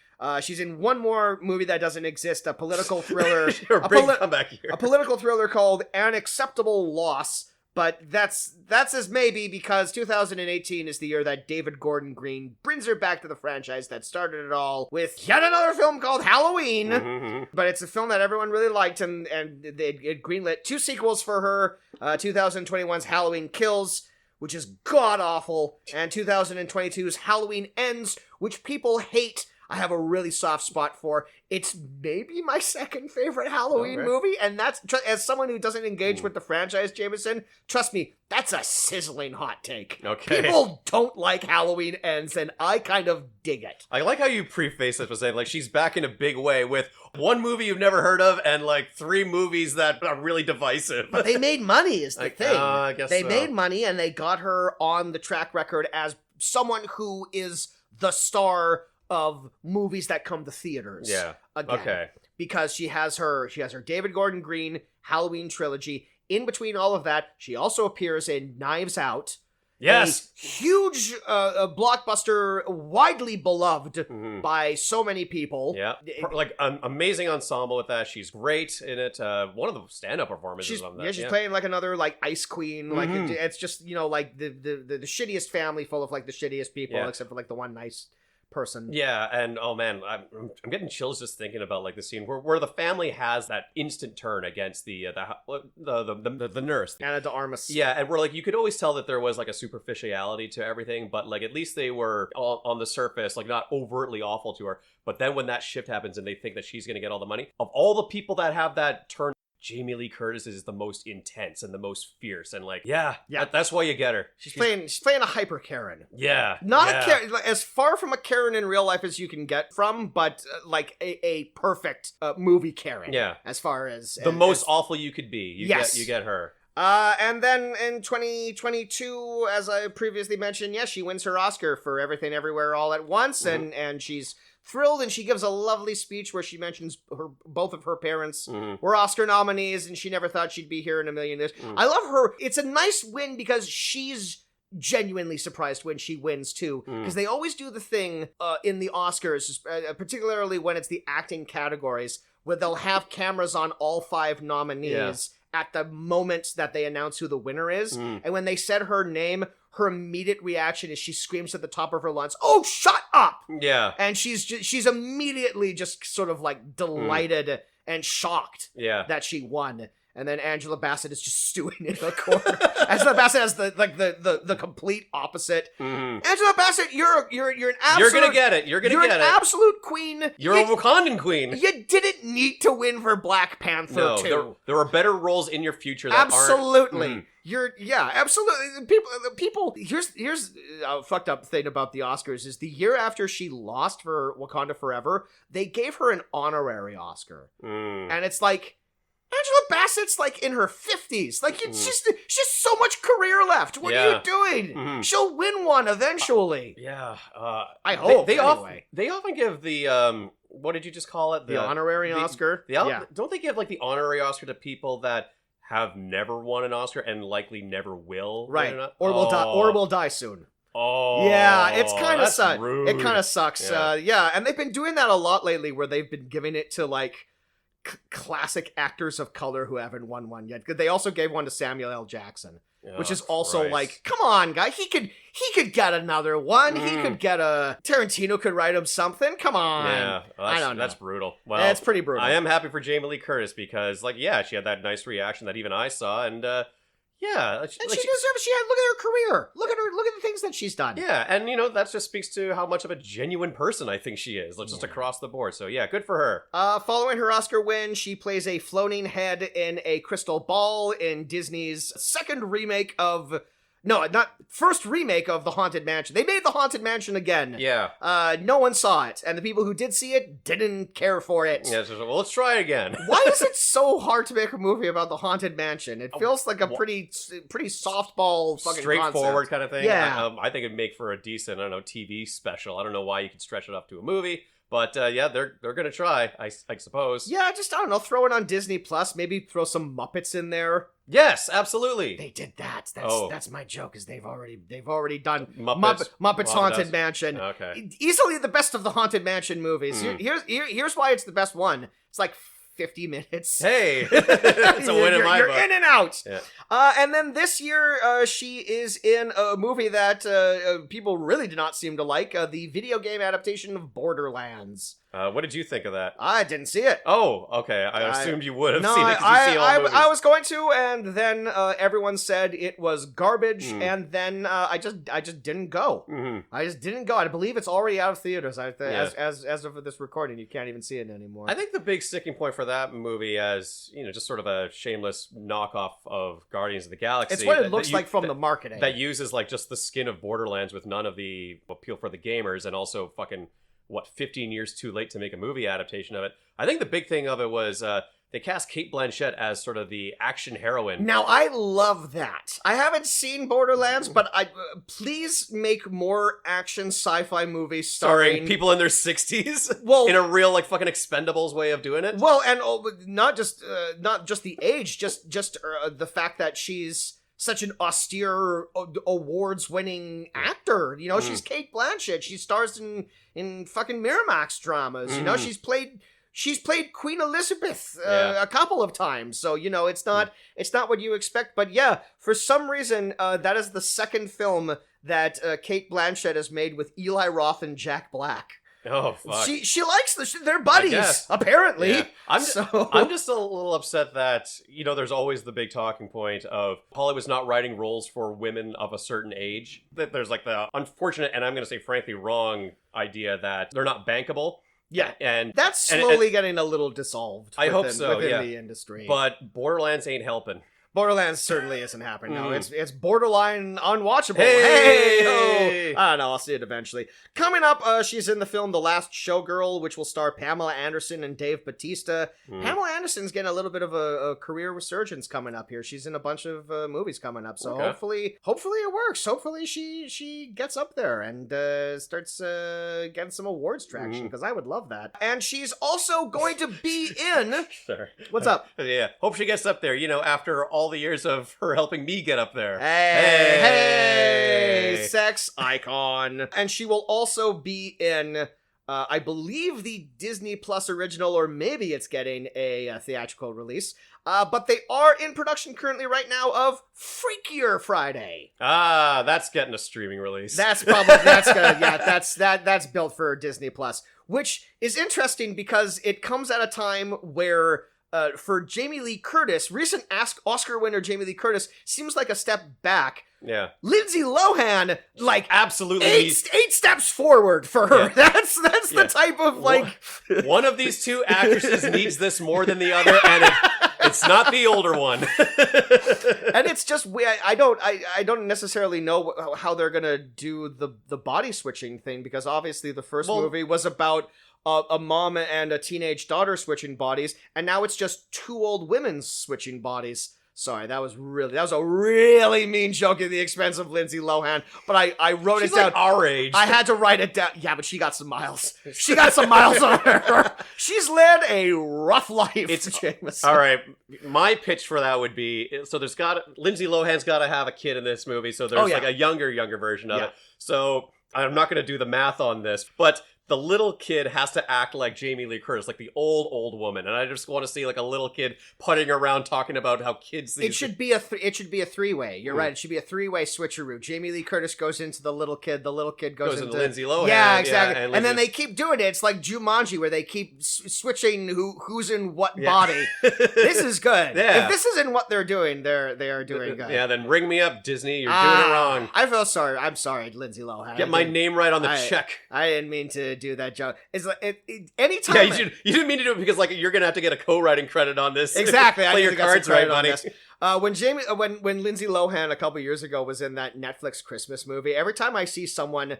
She's in one more movie that doesn't exist, a political thriller. Comeback year. A political thriller called An Acceptable Loss. But that's as maybe because 2018 is the year that David Gordon Green brings her back to the franchise that started it all with yet another film called Halloween. Mm-hmm. But it's a film that everyone really liked, and it greenlit 2 sequels for her. 2021's Halloween Kills, which is god-awful, and 2022's Halloween Ends, which people hate. I have a really soft spot for. It's maybe my second favorite Halloween movie, and that's, as someone who doesn't engage with the franchise, Jameson, trust me, that's a sizzling hot take. Okay. People don't like Halloween Ends, and I kind of dig it. I like how you preface this with saying, like, she's back in a big way with one movie you've never heard of and, like, 3 movies that are really divisive. But they made money, is the thing. I guess they so. made money, and they got her on the track record as someone who is the star of movies that come to theaters. Yeah. Again. Okay. Because she has her David Gordon Green Halloween trilogy. In between all of that, she also appears in Knives Out. Yes. A huge blockbuster, widely beloved by so many people. Yeah. Like an amazing ensemble with that. She's great in it. One of the stand-up performances on that. Yeah, she's playing like another like ice queen. Like it's just, like the shittiest family full of like the shittiest people, except for like the one nice person. Yeah, and oh man, I'm getting chills just thinking about like the scene where the family has that instant turn against the nurse, Anna de Armas. Yeah, and we're like, you could always tell that there was like a superficiality to everything, but like at least they were on the surface, like not overtly awful to her. But then when that shift happens and they think that she's gonna get all the money, of all the people that have that turn, Jamie Lee Curtis is the most intense and the most fierce, and like, that's why you get her. She's playing a hyper Karen. Yeah, not a Karen, as far from a Karen in real life as you can get from, but like a perfect movie Karen. Yeah, as far as the most awful you could be. You get her. And then in 2022, as I previously mentioned, she wins her Oscar for Everything Everywhere All at Once, and she's thrilled, and she gives a lovely speech where she mentions both of her parents were Oscar nominees, and she never thought she'd be here in a million years. I love her. It's a nice win because she's genuinely surprised when she wins too, because they always do the thing in the Oscars, particularly when it's the acting categories, where they'll have cameras on all 5 nominees at the moment that they announce who the winner is, and when they said her name, her immediate reaction is she screams at the top of her lungs, "Oh, shut up!" Yeah. And she's immediately just sort of like delighted and shocked that she won. And then Angela Bassett is just stewing in the corner. Angela Bassett has the complete opposite. Angela Bassett, you're an absolute... You're gonna get it. You're an absolute queen. You're a Wakandan queen. You didn't need to win for Black Panther 2. There are better roles in your future that absolutely. aren't... Absolutely. People. Here's a fucked up thing about the Oscars is the year after she lost for Wakanda Forever, they gave her an honorary Oscar, and it's like, Angela Bassett's like in her 50s. Like it's just so much career left. What are you doing? Mm-hmm. She'll win one eventually. I hope. They anyway. often give the what did you just call it? The honorary Oscar. Don't they give like the honorary Oscar to people that have never won an Oscar and likely never will? Right. Or will die soon. Oh, yeah, it's kind of sucks. Rude. It kind of sucks. And they've been doing that a lot lately, where they've been giving it to like classic actors of color who haven't won one yet. They also gave one to Samuel L. Jackson, which is also like, come on, guy, he could get another one. He could get Tarantino could write him something. Come on. Yeah, I don't know. That's brutal. Well, it's pretty brutal. I am happy for Jamie Lee Curtis because, like, yeah, she had that nice reaction that even I saw, and yeah, and she deserves. Look at her career. Look at the things that she's done. Yeah, and that just speaks to how much of a genuine person I think she is, just across the board. So yeah, good for her. Following her Oscar win, she plays a floating head in a crystal ball in Disney's first remake of The Haunted Mansion. They made The Haunted Mansion again. Yeah. No one saw it, and the people who did see it didn't care for it. Yeah, so, well, let's try it again. Why is it so hard to make a movie about The Haunted Mansion? It feels like a pretty softball fucking straightforward concept. kind of thing. Yeah. I think it'd make for a decent, TV special. I don't know why you could stretch it up to a movie. But yeah, they're gonna try, I suppose. Yeah, just I don't know, throw it on Disney Plus. Maybe throw some Muppets in there. Yes, absolutely. They did that. That's my joke. Is they've already done Muppets Haunted Mansion. Okay, easily the best of the Haunted Mansion movies. Here's why it's the best one. It's like 50 minutes. Hey, it's a win in my book. You're in and out. Yeah. And then this year, she is in a movie that people really did not seem to like, the video game adaptation of Borderlands. What did you think of that? I didn't see it. Oh, okay. I assumed you would have seen it because you see all movies. I was going to, and then everyone said it was garbage, and then I just didn't go. Mm-hmm. I just didn't go. I believe it's already out of theaters. As of this recording, you can't even see it anymore. I think the big sticking point for that movie, as just sort of a shameless knockoff of Guardians of the Galaxy. It's what it looks like from the marketing. That uses like just the skin of Borderlands with none of the appeal for the gamers, and also 15 years too late to make a movie adaptation of it. I think the big thing of it was they cast Cate Blanchett as sort of the action heroine. Now, I love that. I haven't seen Borderlands, but please make more action sci-fi movies starring people in their 60s. Well, in a real fucking Expendables way of doing it. Well, and not just the age, just the fact that she's such an austere, awards-winning actor. She's Cate Blanchett. She stars in fucking Miramax dramas. She's played Queen Elizabeth a couple of times. So it's not what you expect. But yeah, for some reason, that is the second film that Cate Blanchett has made with Eli Roth and Jack Black. Oh, fuck. She likes they're buddies, apparently. Yeah. I'm just a little upset that, there's always the big talking point of Hollywood's not writing roles for women of a certain age. That there's the unfortunate, and I'm going to say frankly wrong, idea that they're not bankable. Yeah, and that's slowly getting a little dissolved. I hope so, within the industry. But Borderlands ain't helping. Borderlands certainly isn't happening. No, it's borderline unwatchable. Hey! I don't know. I'll see it eventually. Coming up, she's in the film The Last Showgirl, which will star Pamela Anderson and Dave Bautista. Pamela Anderson's getting a little bit of a career resurgence coming up here. She's in a bunch of movies coming up, so hopefully it works. Hopefully she gets up there and starts getting some awards traction, because I would love that. And she's also going to be in... Sorry. What's up? Yeah, hope she gets up there, after all the years of her helping me get up there. Hey, sex icon. And she will also be in, I believe, the Disney Plus original, or maybe it's getting a theatrical release. But they are in production currently right now of Freakier Friday. Ah, that's getting a streaming release. That's built for Disney Plus, which is interesting because it comes at a time where for Jamie Lee Curtis, recent Oscar winner Jamie Lee Curtis seems like a step back. Yeah. Lindsay Lohan, absolutely eight steps forward for her. Yeah. That's the type of one of these two actresses needs this more than the other, and it's not the older one. And it's just I don't necessarily know how they're gonna do the body switching thing, because obviously the first movie was about a mom and a teenage daughter switching bodies, and now it's just two old women switching bodies. Sorry, that was a really mean joke at the expense of Lindsay Lohan, but I wrote She's it down. like our age. I had to write it down. Yeah, but she got some miles. She got some miles on her. She's led a rough life. It's Jameson. all right. My pitch for that would be, so Lindsay Lohan's got to have a kid in this movie, so there's like a younger version of it. So I'm not going to do the math on this, but the little kid has to act like Jamie Lee Curtis, like the old woman, and I just want to see like a little kid putting around talking about how kids. It should be a three-way. You're right. It should be a three-way switcheroo. Jamie Lee Curtis goes into the little kid. The little kid goes into Lindsay Lohan. Yeah, exactly. Yeah, and then they keep doing it. It's like Jumanji, where they keep switching who's in what body. This is good. Yeah. If this isn't what they're doing, they are doing good. Yeah. Then ring me up, Disney. You're doing it wrong. I feel sorry. I'm sorry, Lindsay Lohan. Get my name right on the check. I didn't mean to do that joke. It's like anytime. Yeah, you didn't mean to do it because like you're gonna have to get a co-writing credit on this. Exactly. Play your cards right, buddy. When Lindsay Lohan a couple years ago was in that Netflix Christmas movie, every time I see someone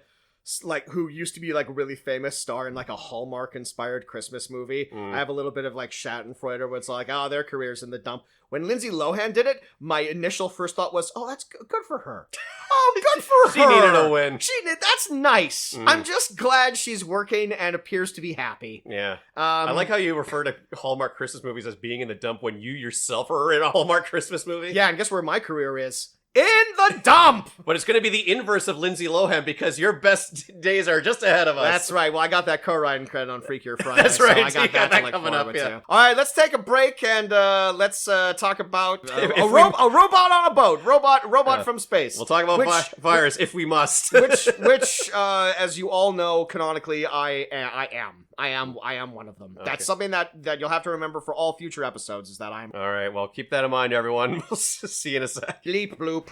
like who used to be like a really famous star in like a Hallmark inspired Christmas movie, I have a little bit of like Schadenfreude where it's like, oh, their career's in the dump. When Lindsay Lohan did it, my initial first thought was, oh, that's good for her. Oh, good for She her. needed a win. That's nice. I'm just glad she's working and appears to be happy. Yeah. I like how you refer to Hallmark Christmas movies as being in the dump when you yourself are in a Hallmark Christmas movie. Yeah, and guess where my career is? In the dump! But it's going to be the inverse of Lindsay Lohan because your best days are just ahead of us. That's right. Well, I got that co-writing credit on Freakier Friday. That's right. So I got that coming up, yeah. All right, let's take a break and let's talk about a robot on a boat. Robot from space. We'll talk about virus if we must. which, as you all know, canonically, I am one of them. Okay. That's something that you'll have to remember for all future episodes. Is that I'm. All right. Well, keep that in mind, everyone. We'll see you in a sec. Bleep bloop.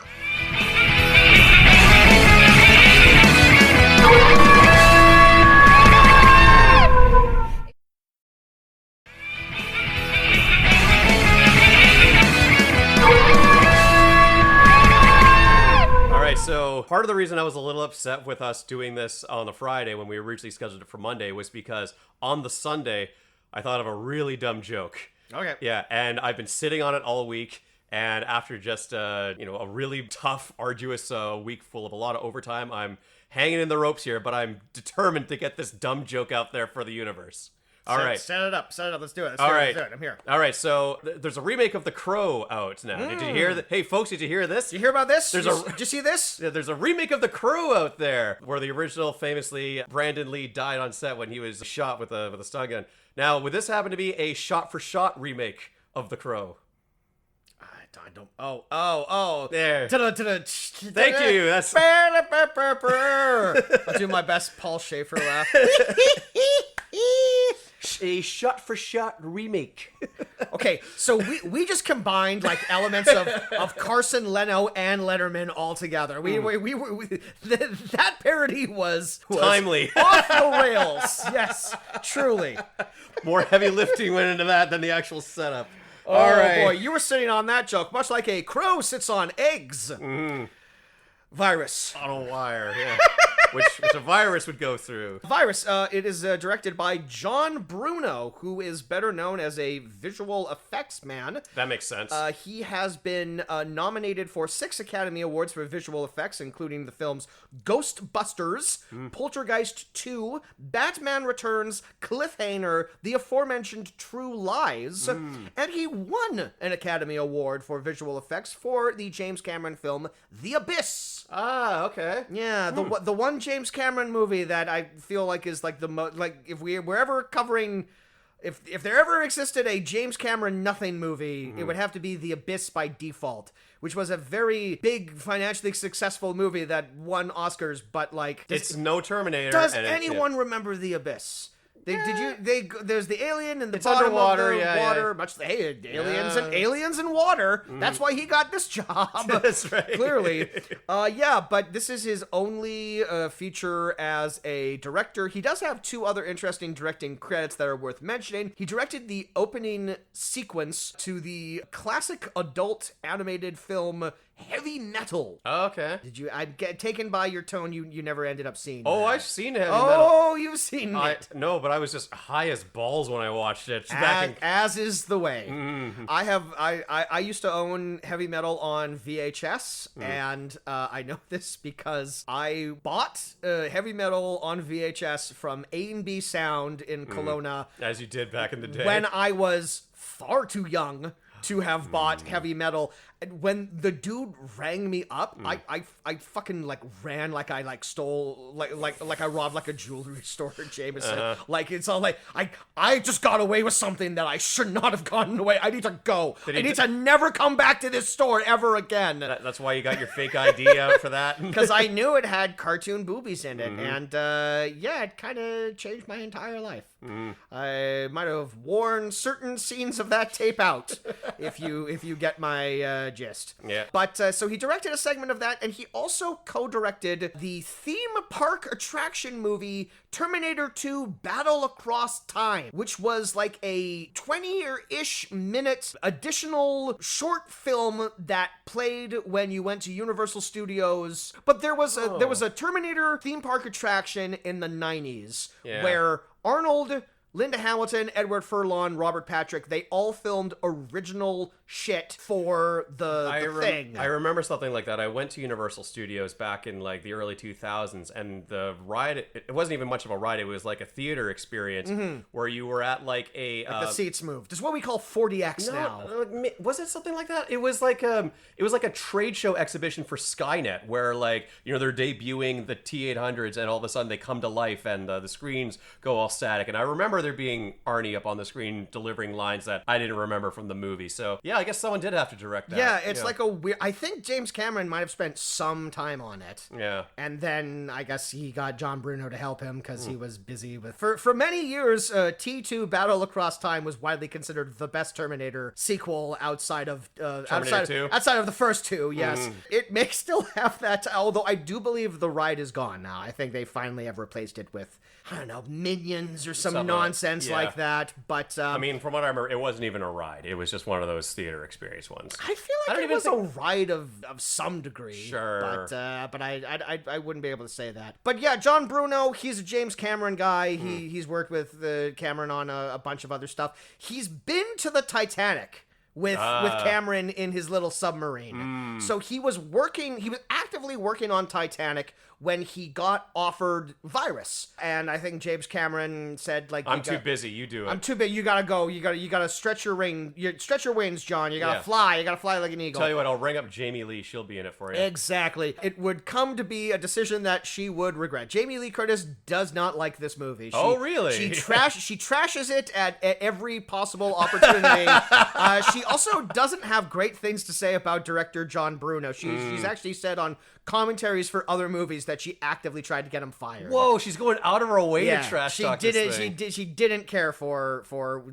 So part of the reason I was a little upset with us doing this on the Friday when we originally scheduled it for Monday was because on the Sunday, I thought of a really dumb joke. Okay. Yeah, and I've been sitting on it all week. And after just a really tough, arduous week full of a lot of overtime, I'm hanging in the ropes here, but I'm determined to get this dumb joke out there for the universe. All right. Set it up. Let's do it. Let's do it. I'm here. All right. So there's a remake of The Crow out now. Did you hear that? Hey, folks, did you hear this? Did you hear about this? Did you see this? Yeah, there's a remake of The Crow out there where the original, famously, Brandon Lee died on set when he was shot with a stun gun. Now, would this happen to be a shot-for-shot remake of The Crow? I don't. Oh. There. Thank you. That's. I'll do my best Paul Schaefer laugh. A shot-for-shot remake. Okay, so we just combined like elements of Carson, Leno, and Letterman all together. We that parody was timely, off the rails. Yes, truly. More heavy lifting went into that than the actual setup. Oh, all right, boy, you were sitting on that joke, much like a crow sits on eggs. Virus on a wire, yeah. which a virus would go through. Virus, it is directed by John Bruno, who is better known as a visual effects man. That makes sense. He has been nominated for 6 Academy Awards for visual effects, including the films Ghostbusters, Poltergeist 2, Batman Returns, Cliffhanger, the aforementioned True Lies, and he won an Academy Award for visual effects for the James Cameron film The Abyss. Ah, okay. Yeah, the one James Cameron movie that I feel like is like the like if we're ever covering, if there ever existed a James Cameron nothing movie, it would have to be The Abyss by default, which was a very big, financially successful movie that won Oscars, but like it's no Terminator. Does anyone remember The Abyss? There's the alien in the it's bottom underwater, of the water. Yeah. Much aliens and water. That's why he got this job. That's right. Clearly, but this is his only feature as a director. He does have 2 other interesting directing credits that are worth mentioning. He directed the opening sequence to the classic adult animated film Heavy Metal. Oh, okay. Did you? I'm taken by your tone. You never ended up seeing. Oh, that. I've seen Heavy Metal. Oh, you've seen it. No, but I was just high as balls when I watched it. As is the way. Mm-hmm. I used to own Heavy Metal on VHS, and I know this because I bought Heavy Metal on VHS from A&B Sound in Kelowna. As you did back in the day. When I was far too young to have bought Heavy Metal. And when the dude rang me up, I fucking like ran like I like stole like I robbed like a jewelry store at Jameson. Like it's all like I just got away with something that I should not have gotten away. I need to go. I need to never come back to this store ever again. That's why you got your fake ID out for that? Because I knew it had cartoon boobies in it, and yeah, it kind of changed my entire life. I might have worn certain scenes of that tape out if you get my gist. Yeah. But so he directed a segment of that, and he also co-directed the theme park attraction movie Terminator 2 Battle Across Time, which was like a 20-ish minute additional short film that played when you went to Universal Studios. But there was a Terminator theme park attraction in the 90s where Arnold, Linda Hamilton, Edward Furlong, Robert Patrick, they all filmed original shit for the thing. I remember something like that. I went to Universal Studios back in like the early 2000s, and the ride, it wasn't even much of a ride. It was like a theater experience where you were at like a... the seats moved. It's what we call 40X now. Was it something like that? It was like a trade show exhibition for Skynet where like, you know, they're debuting the T-800s and all of a sudden they come to life and the screens go all static. And I remember there being Arnie up on the screen delivering lines that I didn't remember from the movie. So yeah, I guess someone did have to direct that. Yeah, it's like a weird... I think James Cameron might have spent some time on it. Yeah. And then I guess he got John Bruno to help him because he was busy with... For many years, T2 Battle Across Time was widely considered the best Terminator sequel outside of... outside of the first two, yes. It may still have that, although I do believe the ride is gone now. I think they finally have replaced it with, I don't know, Minions or some nonsense like that. But I mean, from what I remember, it wasn't even a ride. It was just one of those theater experience ones. I feel like it was a ride of some degree. Sure. But I wouldn't be able to say that. But yeah, John Bruno, he's a James Cameron guy. He's worked with Cameron on a bunch of other stuff. He's been to the Titanic with Cameron in his little submarine. So he was actively working on Titanic when he got offered Virus. And I think James Cameron said, like, I'm too busy, you do it. I'm too big, you gotta go. You gotta stretch your wings, John. You gotta fly. You gotta fly like an eagle. Tell you what, I'll ring up Jamie Lee. She'll be in it for you. Exactly. It would come to be a decision that she would regret. Jamie Lee Curtis does not like this movie. Oh, really? She trashes it at every possible opportunity. She also doesn't have great things to say about director John Bruno. She's actually said on commentaries for other movies that she actively tried to get him fired. Whoa, she's going out of her way to trash talk this thing. She didn't care for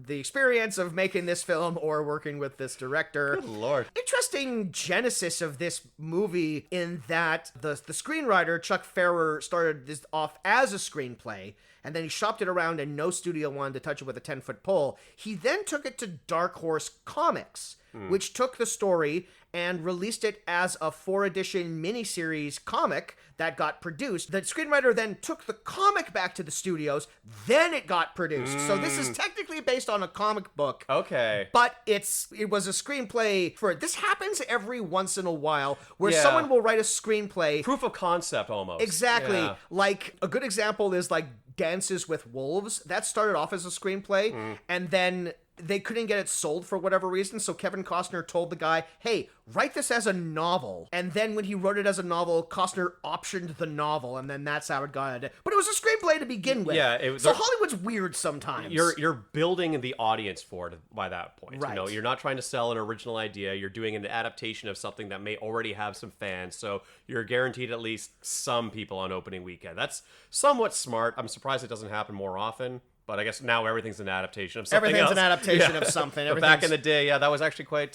the experience of making this film or working with this director. Good Lord. Interesting genesis of this movie in that the screenwriter Chuck Ferrer started this off as a screenplay, and then he shopped it around and no studio wanted to touch it with a 10-foot pole. He then took it to Dark Horse Comics, which took the story and released it as a 4-edition miniseries comic that got produced. The screenwriter then took the comic back to the studios, then it got produced. So this is technically based on a comic book. Okay. But it was a screenplay for... This happens every once in a while where someone will write a screenplay. Proof of concept, almost. Exactly. Yeah. Like, a good example is like Dances with Wolves. That started off as a screenplay, and then they couldn't get it sold for whatever reason, so Kevin Costner told the guy, hey, write this as a novel. And then when he wrote it as a novel, Costner optioned the novel, and then that's how it got it. But it was a screenplay to begin with. Yeah. So Hollywood's weird sometimes. You're building the audience for it by that point. Right. You know, you're not trying to sell an original idea. You're doing an adaptation of something that may already have some fans, so you're guaranteed at least some people on opening weekend. That's somewhat smart. I'm surprised it doesn't happen more often. But I guess now everything's an adaptation of something Everything's else. an adaptation of something. But back in the day, that was actually quite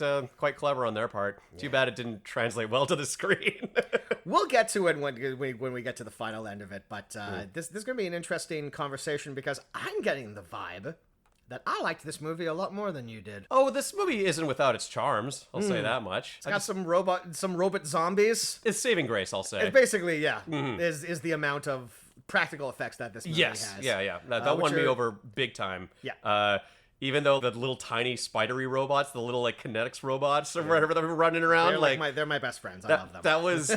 clever on their part. Too bad it didn't translate well to the screen. We'll get to it when we get to the final end of it. But this is going to be an interesting conversation because I'm getting the vibe that I liked this movie a lot more than you did. Oh, this movie isn't without its charms. I'll say that much. It's got some robot zombies. It's saving grace, I'll say. It's basically, is the amount of practical effects that this movie has. Yeah. That won me over big time. Yeah. Even though the little tiny spidery robots, the little like kinetics robots or whatever they're running around, They're my best friends. I love them. That was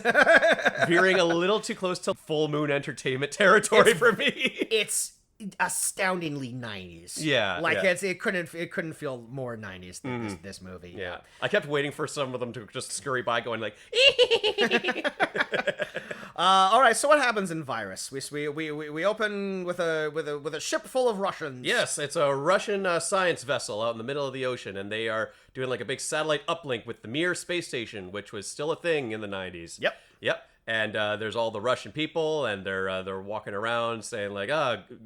veering a little too close to full moon entertainment territory for me. It's astoundingly 90s. Yeah. It couldn't feel more 90s than this movie. Yeah. I kept waiting for some of them to just scurry by going like all right, so what happens in Virus? We open with a ship full of Russians. Yes, it's a Russian science vessel out in the middle of the ocean, and they are doing like a big satellite uplink with the Mir space station, which was still a thing in the 90s. Yep. And there's all the Russian people, and they're walking around saying like,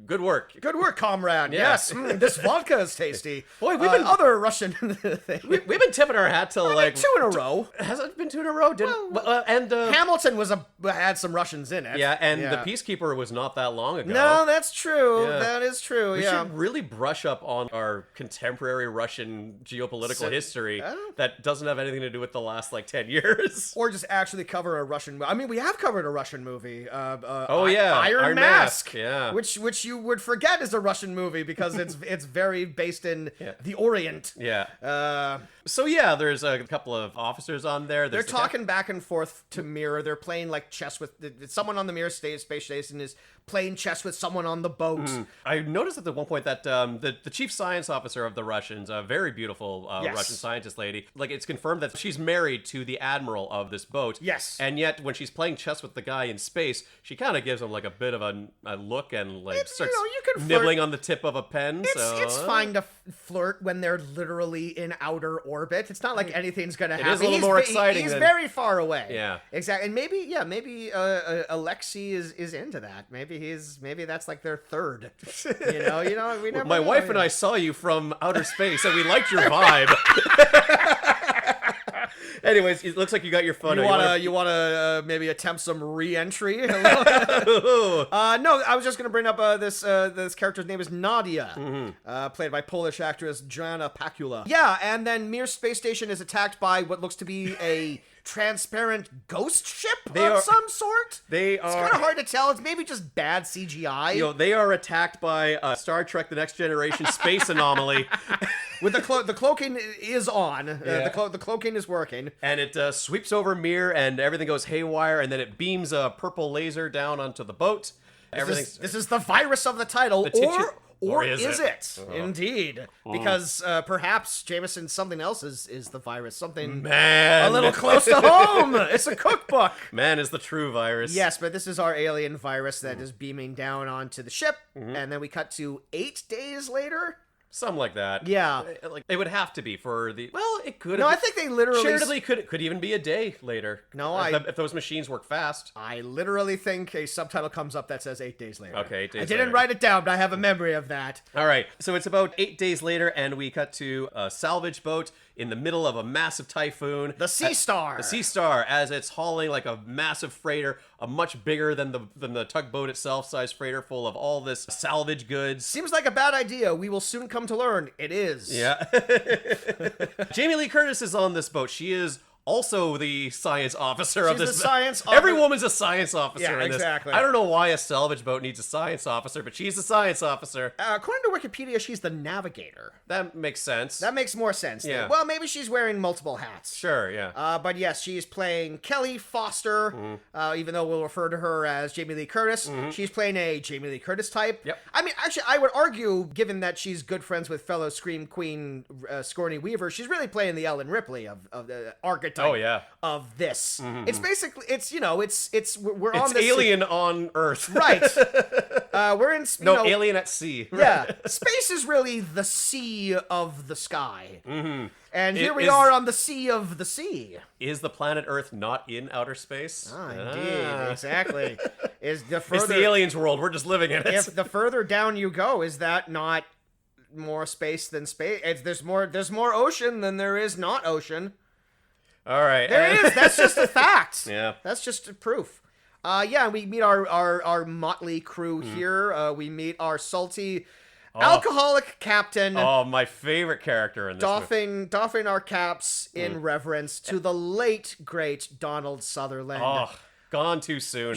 good work. Good work, comrade. Yeah. Yes, this vodka is tasty. Boy, we've been other Russian thing. We've been tipping our hat to like 2 in a row. Has it been 2 in a row? Hamilton had some Russians in it. Yeah, and the Peacekeeper was not that long ago. No, that's true. Yeah. That is true. We should really brush up on our contemporary Russian geopolitical history that doesn't have anything to do with the last like 10 years. Or just actually cover a Russian. I mean, we have covered a Russian movie. Iron Mask. Yeah. Which you would forget is a Russian movie because it's very based in the Orient. Yeah. So yeah, there's a couple of officers on there. They're talking back and forth to Mir. They're playing like chess with someone on the Mir space station is playing chess with someone on the boat. I noticed at one point that the chief science officer of the Russians, a very beautiful Russian scientist lady, like it's confirmed that she's married to the admiral of this boat. Yes. And yet when she's playing chess with the guy in space, she kind of gives him like a bit of a look and like starts you can nibbling on the tip of a pen. It's fine to flirt when they're literally in outer orbit. It's not like anything's gonna happen. It is a little more exciting. He's very far away. Yeah. Exactly. And maybe Alexei is into that. Maybe that's like their third. We never. My wife and I saw you from outer space, and we liked your vibe. Anyways, it looks like you got your photo. You wanna maybe attempt some re-entry? No, I was just gonna bring up this character's name is Nadia, played by Polish actress Joanna Pakula. Yeah, and then Mir space station is attacked by what looks to be a transparent ghost ship of some sort. It's kind of hard to tell. It's maybe just bad CGI. They are attacked by Star Trek: The Next Generation space anomaly. With the cloaking is on. The cloaking is working. And it sweeps over Mir, and everything goes haywire, and then it beams a purple laser down onto the boat. This is the virus of the title, or is it? Indeed. Because perhaps Jameson, something else is the virus. Something a little close to home. It's a cookbook. Man is the true virus. Yes, but this is our alien virus that is beaming down onto the ship. And then we cut to 8 days later. Something like that. Yeah. Like it would have to be for the. Well, it could. No, I think they literally. Charitably, could even be a day later. No, if those machines work fast. I literally think a subtitle comes up that says 8 days later. Okay, 8 days. I didn't write it down, but I have a memory of that. All right, so it's about 8 days later, and we cut to a salvage boat in the middle of a massive typhoon. The Sea Star. The Sea Star, as it's hauling like a massive freighter, a much bigger than the tugboat itself size freighter full of all this salvage goods. Seems like a bad idea. We will soon come to learn it is. Yeah. Jamie Lee Curtis is on this boat. She is also the science officer of this. She's the science Every woman's a science officer in this. Exactly. I don't know why a salvage boat needs a science officer, but she's a science officer. According to Wikipedia, she's the navigator. That makes sense. That makes more sense. Yeah. Well, maybe she's wearing multiple hats. Sure, yeah. But yes, she's playing Kelly Foster, even though we'll refer to her as Jamie Lee Curtis. She's playing a Jamie Lee Curtis type. Yep. I mean, actually, I would argue, given that she's good friends with fellow Scream Queen Sigourney Weaver, she's really playing the Ellen Ripley of the archetype of this. It's basically, we're on this... It's Alien on Earth. Right. We're in... Alien at sea. Yeah. Space is really the sea of the sky. And here we are on the sea of the sea. Is the planet Earth not in outer space? Indeed. Exactly. It's the aliens' world. We're just living in it. If the further down you go, is that not more space than space? There's more ocean than there is not ocean. All right. There is. That's just a fact. Yeah. That's just a proof. We meet our motley crew here. We meet our salty Alcoholic captain. Oh, my favorite character in this movie. Doffing our caps in reverence to the late, great Donald Sutherland. Oh, gone too soon.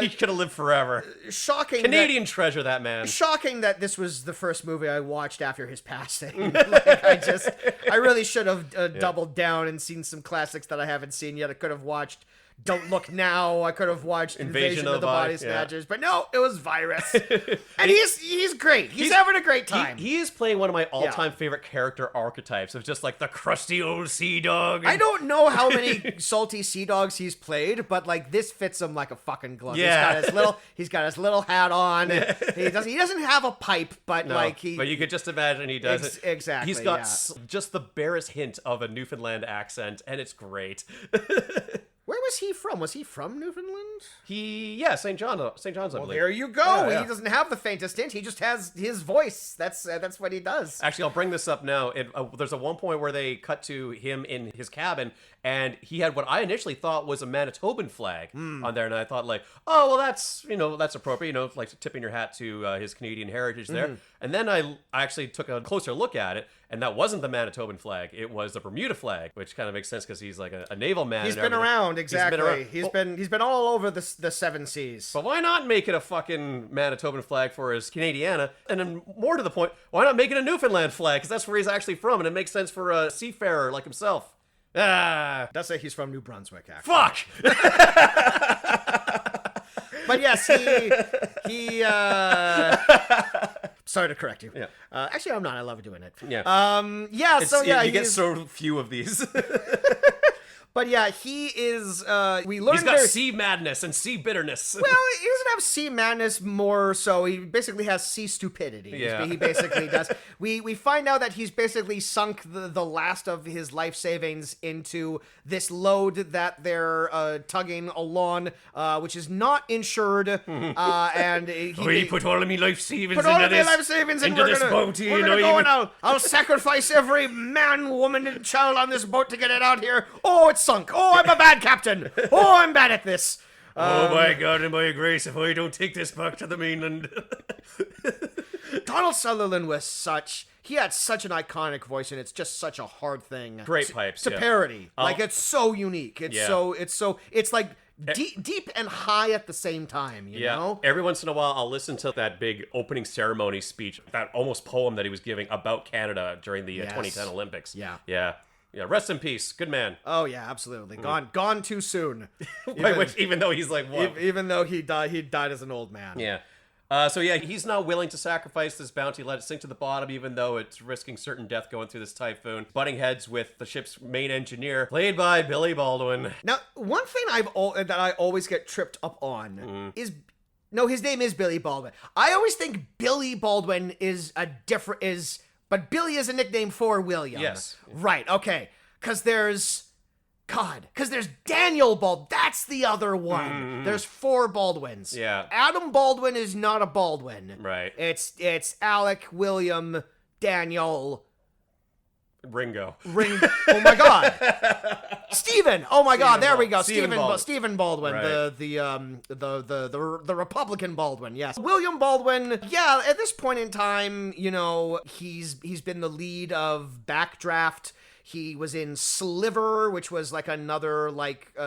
He could have lived forever. Shocking. Canadian treasure, that man. Shocking that this was the first movie I watched after his passing. Like, I really should have doubled down and seen some classics that I haven't seen yet. I could have watched Don't Look Now. I could have watched Invasion of the Body Snatchers. But no, it was Virus. And he's great. He's having a great time. He is playing one of my all-time favorite character archetypes of just like the crusty old sea dog. I don't know how many salty sea dogs he's played, but like this fits him like a fucking glove. Yeah. He's got his little hat on. He doesn't have a pipe, but but you could just imagine he does it. Exactly. He's got just the barest hint of a Newfoundland accent, and it's great. Where was he from? Was he from Newfoundland? St. John's, I Well, believe. there you go. Yeah. He doesn't have the faintest hint. He just has his voice. That's what he does. Actually, I'll bring this up now. There's a one point where they cut to him in his cabin, and he had what I initially thought was a Manitoban flag on there, and I thought like, oh, well, that's appropriate, like tipping your hat to his Canadian heritage there. And then I actually took a closer look at it, and that wasn't the Manitoban flag. It was the Bermuda flag, which kind of makes sense because he's like a naval man. He's been around, exactly. He's been all over the seven seas. But why not make it a fucking Manitoban flag for his Canadiana? And then more to the point, why not make it a Newfoundland flag? Because that's where he's actually from, and it makes sense for a seafarer like himself. Does say he's from New Brunswick, actually. Fuck! But yes, he sorry to correct you. Yeah. Actually, I'm not. I love doing it. Yeah. You get so few of these. But yeah, he is. We learned he's got sea madness and sea bitterness. Well, he doesn't have sea madness, more so he basically has sea stupidity. Yeah. He basically does. We find out that he's basically sunk the last of his life savings into this load that they're tugging along, which is not insured. And he put all of me life savings into this boat. We're gonna go and I'll sacrifice every man, woman, and child on this boat to get it out here. Oh, it's sunk. Oh, I'm a bad captain. Oh, I'm bad at this. Oh my God and by grace, if I don't take this back to the mainland. Donald Sutherland he had such an iconic voice, and it's just such a hard thing. Great pipes to parody. Like, it's so unique. It's like deep and high at the same time, you know? Every once in a while, I'll listen to that big opening ceremony speech, that almost poem that he was giving about Canada during the 2010 Olympics. Yeah, rest in peace. Good man. Oh, yeah, absolutely. Gone too soon. Even though he's like, what? Even though he died as an old man. Yeah. He's now willing to sacrifice this bounty, let it sink to the bottom, even though it's risking certain death going through this typhoon. Butting heads with the ship's main engineer, played by Billy Baldwin. Now, one thing that I always get tripped up on is... No, his name is Billy Baldwin. I always think Billy Baldwin but Billy is a nickname for William. Yes. Right, okay. Because there's Daniel Baldwin. That's the other one. There's 4 Baldwins. Yeah. Adam Baldwin is not a Baldwin. Right. It's Alec, William, Daniel... Ringo. Oh my God. Stephen. Oh my God. There we go. Stephen Baldwin. Right. The Republican Baldwin. Yes. William Baldwin. Yeah. At this point in time, he's been the lead of Backdraft. He was in Sliver, which was like another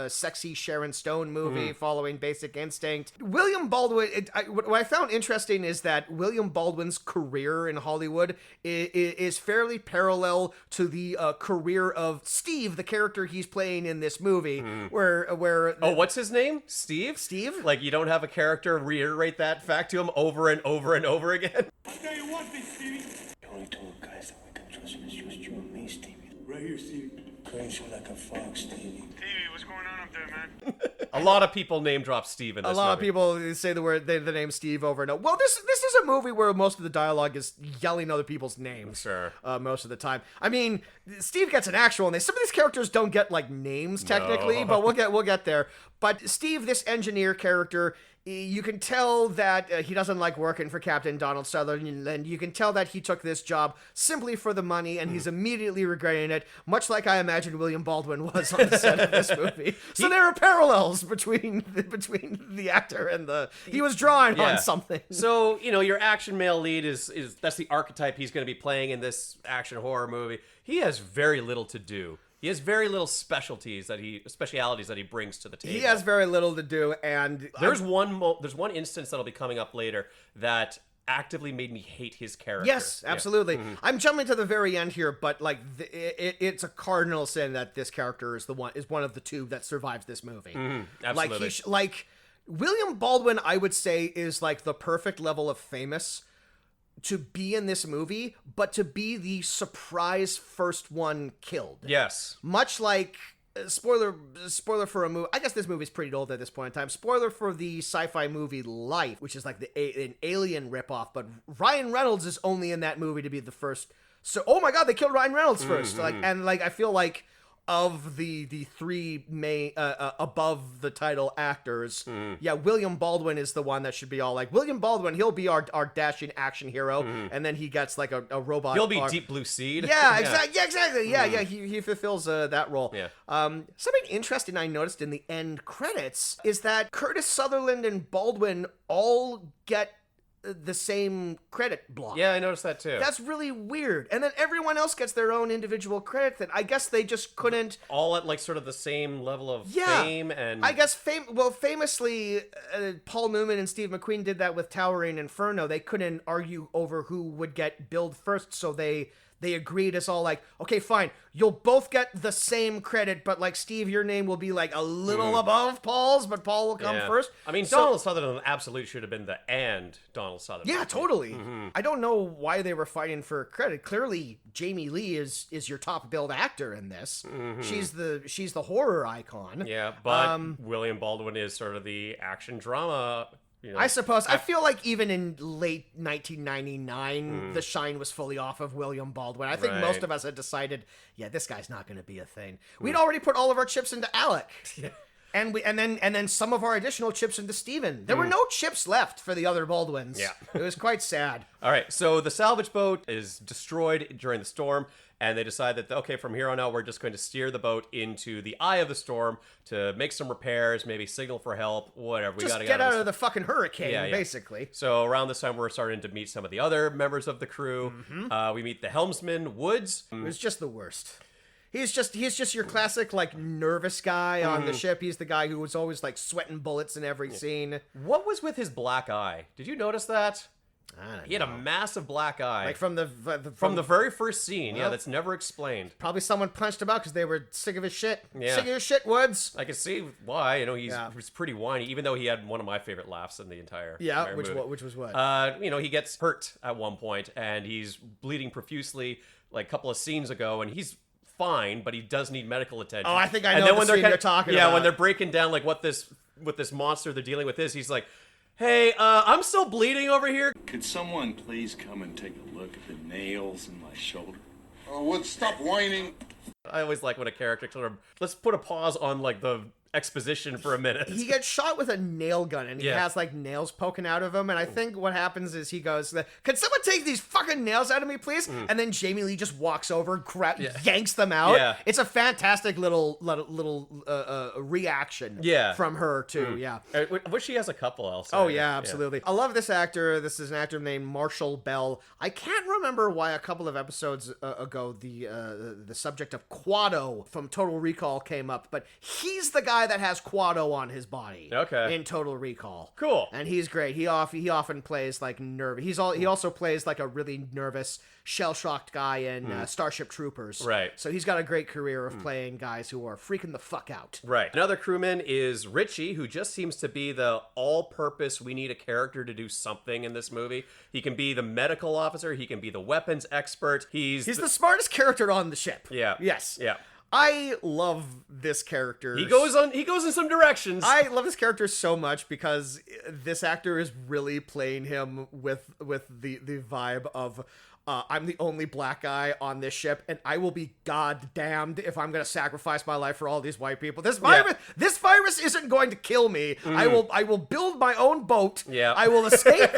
sexy Sharon Stone movie following Basic Instinct. William Baldwin, what I found interesting is that William Baldwin's career in Hollywood is fairly parallel to the career of Steve, the character he's playing in this movie, what's his name? Steve? Like, you don't have a character reiterate that fact to him over and over and over again? I'll tell you one thing, Stevie. The only two guys that we can trust is just you and me, Stevie. Right here, Stevie. Cranes you like a fox, Stevie. Stevie, what's going on up there, man? A lot of people name drop Steve in this movie. A lot of people say the name Steve over and over. Well, this is a movie where most of the dialogue is yelling other people's names. Sure. Most of the time. I mean, Steve gets an actual name. Some of these characters don't get names technically, but we'll get there. But Steve, this engineer character, You can tell that he doesn't like working for Captain Donald Sutherland. You can tell that he took this job simply for the money, and he's immediately regretting it, much like I imagine William Baldwin was on the set of this movie. So there are parallels between the actor and he was drawing on something. So, your action male lead is that's the archetype he's going to be playing in this action horror movie. He has very little to do. He has very little specialities that he brings to the table. He has very little to do, and there's one instance that'll be coming up later that actively made me hate his character. Yes, absolutely. Yeah. Mm-hmm. I'm jumping to the very end here, but like it's a cardinal sin that this character is one of the two that survives this movie. Absolutely. Like William Baldwin, I would say, is like the perfect level of famous to be in this movie, but to be the surprise first one killed. Yes. Much like spoiler for a movie. I guess this movie's pretty old at this point in time. Spoiler for the sci-fi movie Life, which is like an Alien ripoff, but Ryan Reynolds is only in that movie to be the first. So, oh my God, they killed Ryan Reynolds first. I feel like of the three main above the title actors, William Baldwin is the one that should be all like, William Baldwin, he'll be our dashing action hero, and then he gets like a robot. He'll be Deep Blue Seed. Yeah, exactly. Yeah, exactly. Yeah, he fulfills that role. Yeah. Something interesting I noticed in the end credits is that Curtis Sutherland and Baldwin all get the same credit block. Yeah, I noticed that too. That's really weird. And then everyone else gets their own individual credit that I guess they just couldn't... All at like sort of the same level of fame and... I guess famously, Paul Newman and Steve McQueen did that with Towering Inferno. They couldn't argue over who would get billed first, so they agreed. It's all like, okay, fine, you'll both get the same credit, but like, Steve, your name will be like a little above Paul's, but Paul will come first. I mean, Donald Sutherland absolutely should have been the Donald Sutherland. Yeah, totally. I don't know why they were fighting for credit. Clearly, Jamie Lee is your top billed actor in this. She's the horror icon. Yeah, but William Baldwin is sort of the action drama. I suppose. I feel like even in late 1999, the shine was fully off of William Baldwin. I think most of us had decided, this guy's not going to be a thing. We'd already put all of our chips into Alec. And then some of our additional chips into Steven. There were no chips left for the other Baldwins. Yeah. It was quite sad. All right, so the salvage boat is destroyed during the storm, and they decide that, okay, from here on out, we're just going to steer the boat into the eye of the storm to make some repairs, maybe signal for help, whatever. We gotta get out of the fucking hurricane, basically. So around this time, we're starting to meet some of the other members of the crew. We meet the helmsman, Woods. It was just the worst. He's just your classic, like, nervous guy on the ship. He's the guy who was always, like, sweating bullets in every scene. What was with his black eye? Did you notice that? I don't know. He had a massive black eye. Like from the very first scene. Well, that's never explained. Probably someone punched him out because they were sick of his shit. Yeah. Sick of your shit, Woods. I can see why. He's pretty whiny, even though he had one of my favorite laughs in the entire movie. Which was what? He gets hurt at one point, and he's bleeding profusely like a couple of scenes ago, and he's fine, but he does need medical attention. Oh, I think I know the scene you're talking about. Yeah, when they're breaking down like what this monster they're dealing with is, he's like, hey, I'm still bleeding over here. Could someone please come and take a look at the nails in my shoulder? Oh, Wood, stop whining. I always like when a character sort of, let's put a pause on like the exposition for a minute. He gets shot with a nail gun and he has like nails poking out of him, and I think what happens is he goes, could someone take these fucking nails out of me, please? And then Jamie Lee just walks over, yanks them out. Yeah. It's a fantastic little reaction from her too. I wish she has a couple else. Oh yeah, absolutely. I love this actor. This is an actor named Marshall Bell. I can't remember why a couple of episodes ago the subject of Quado from Total Recall came up, but he's the guy that has Quado on his body. Okay. In Total Recall. Cool. And he's great. He often plays like nervous. He also plays like a really nervous, shell-shocked guy in Starship Troopers. Right. So he's got a great career of playing guys who are freaking the fuck out. Right. Another crewman is Richie, who just seems to be the all-purpose, we need a character to do something in this movie. He can be the medical officer. He can be the weapons expert. He's the smartest character on the ship. Yeah. Yes. Yeah. I love this character. He goes in some directions. I love this character so much because this actor is really playing him with the vibe of, I'm the only black guy on this ship, and I will be goddamned if I'm going to sacrifice my life for all these white people. This virus isn't going to kill me. I will build my own boat. Yeah. I will escape.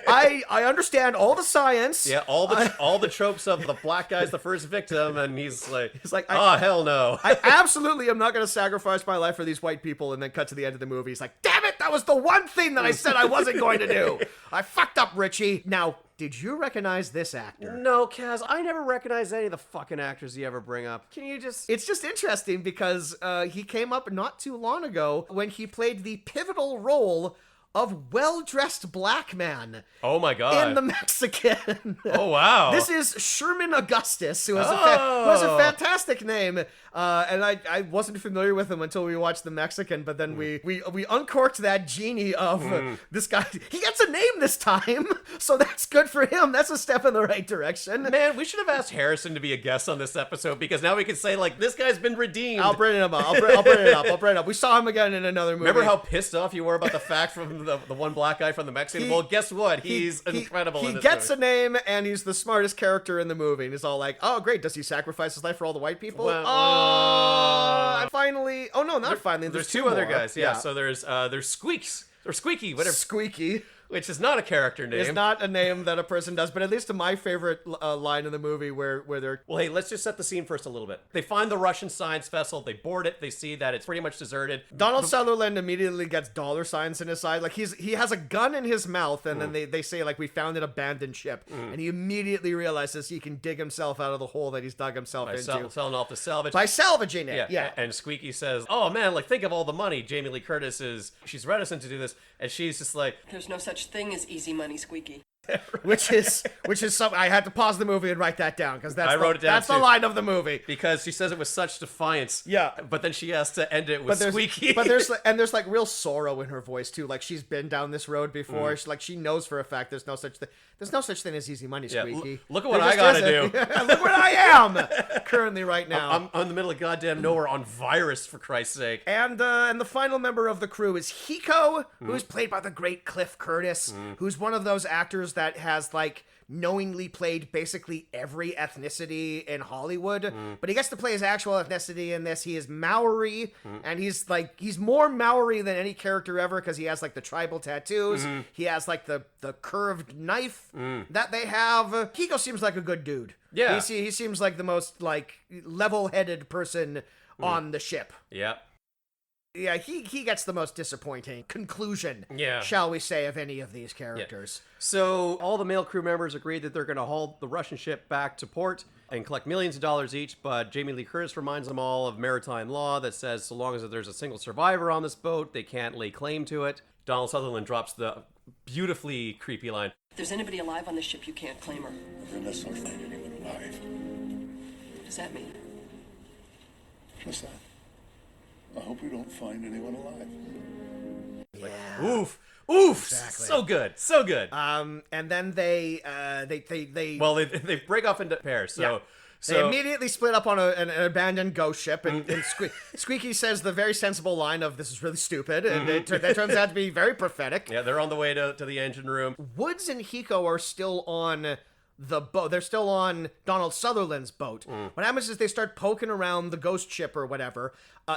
I understand all the science. Yeah, all the tropes of the black guy's the first victim, and he's like, oh, hell no. I absolutely am not going to sacrifice my life for these white people. And then cut to the end of the movie. He's like, damn it, that was the one thing that I said I wasn't going to do. I fucked up, Richie. Now, did you recognize this actor? No, Kaz, I never recognized any of the fucking actors you ever bring up. Can you just... It's just interesting because he came up not too long ago when he played the pivotal role of well-dressed black man. Oh my god. In The Mexican. Oh wow. This is Sherman Augustus, who has a fantastic name. And I wasn't familiar with him until we watched The Mexican, but then we uncorked that genie of this guy. He gets a name this time, so that's good for him. That's a step in the right direction. Man, we should have asked Harrison to be a guest on this episode, because now we can say, like, this guy's been redeemed. I'll bring him up. I'll bring it up. We saw him again in another movie. Remember how pissed off you were about the fact from the one black guy from The Mexican? Well, guess what? He's incredible in this gets movie. a name, and he's the smartest character in the movie. And he's all like, oh, great. Does he sacrifice his life for all the white people? And finally... Oh, no, not finally. There's two other guys. Yeah, so there's Squeaks. Or Squeaky, whatever. Squeaky. Which is not a character name. It's not a name that a person does, but at least to my favorite line in the movie where they're... Well, hey, let's just set the scene first a little bit. They find the Russian science vessel, they board it, they see that it's pretty much deserted. Donald Sutherland immediately gets dollar signs in his side. Like, he has a gun in his mouth, and then they say, like, we found an abandoned ship. And he immediately realizes he can dig himself out of the hole that he's dug himself into. Selling off the salvage. By salvaging it, yeah. And Squeaky says, oh man, like, think of all the money. Jamie Lee Curtis she's reticent to do this, and she's just like... There's no such thing as easy money, Squeaky. which is something I had to pause the movie and write that down, because that's the line of the movie, because she says it with such defiance. Yeah, but then she has to end it with Squeaky. But there's like real sorrow in her voice too. Like, she's been down this road before. She knows for a fact there's no such thing as easy money, Squeaky. Yeah, look at what I gotta do. Look what I am currently right now. I'm in the middle of goddamn nowhere on virus, for Christ's sake. And the final member of the crew is Hiko, who's played by the great Cliff Curtis, who's one of those actors that has, like, knowingly played basically every ethnicity in Hollywood, but he gets to play his actual ethnicity in this. He is Maori, and he's more Maori than any character ever, because he has, like, the tribal tattoos. He has, like, the curved knife that they have. Hiko seems like a good dude. Yeah. He seems like the most, like, level-headed person on the ship. Yeah. Yeah, he gets the most disappointing conclusion, yeah, shall we say, of any of these characters. Yeah. So all the male crew members agreed that they're going to haul the Russian ship back to port and collect millions of dollars each, but Jamie Lee Curtis reminds them all of maritime law that says so long as there's a single survivor on this boat, they can't lay claim to it. Donald Sutherland drops the beautifully creepy line, if there's anybody alive on this ship, you can't claim her. Then let's not find anyone alive. What does that mean? What's that? I hope we don't find anyone alive. Yeah. Oof. Exactly. So good. And then they break off into pairs. So they immediately split up on an abandoned ghost ship, and Squeaky says the very sensible line of, "This is really stupid," and that turns out to be very prophetic. Yeah, they're on the way to the engine room. Woods and Hiko are still on the boat. They're still on Donald Sutherland's boat. What happens is they start poking around the ghost ship or whatever.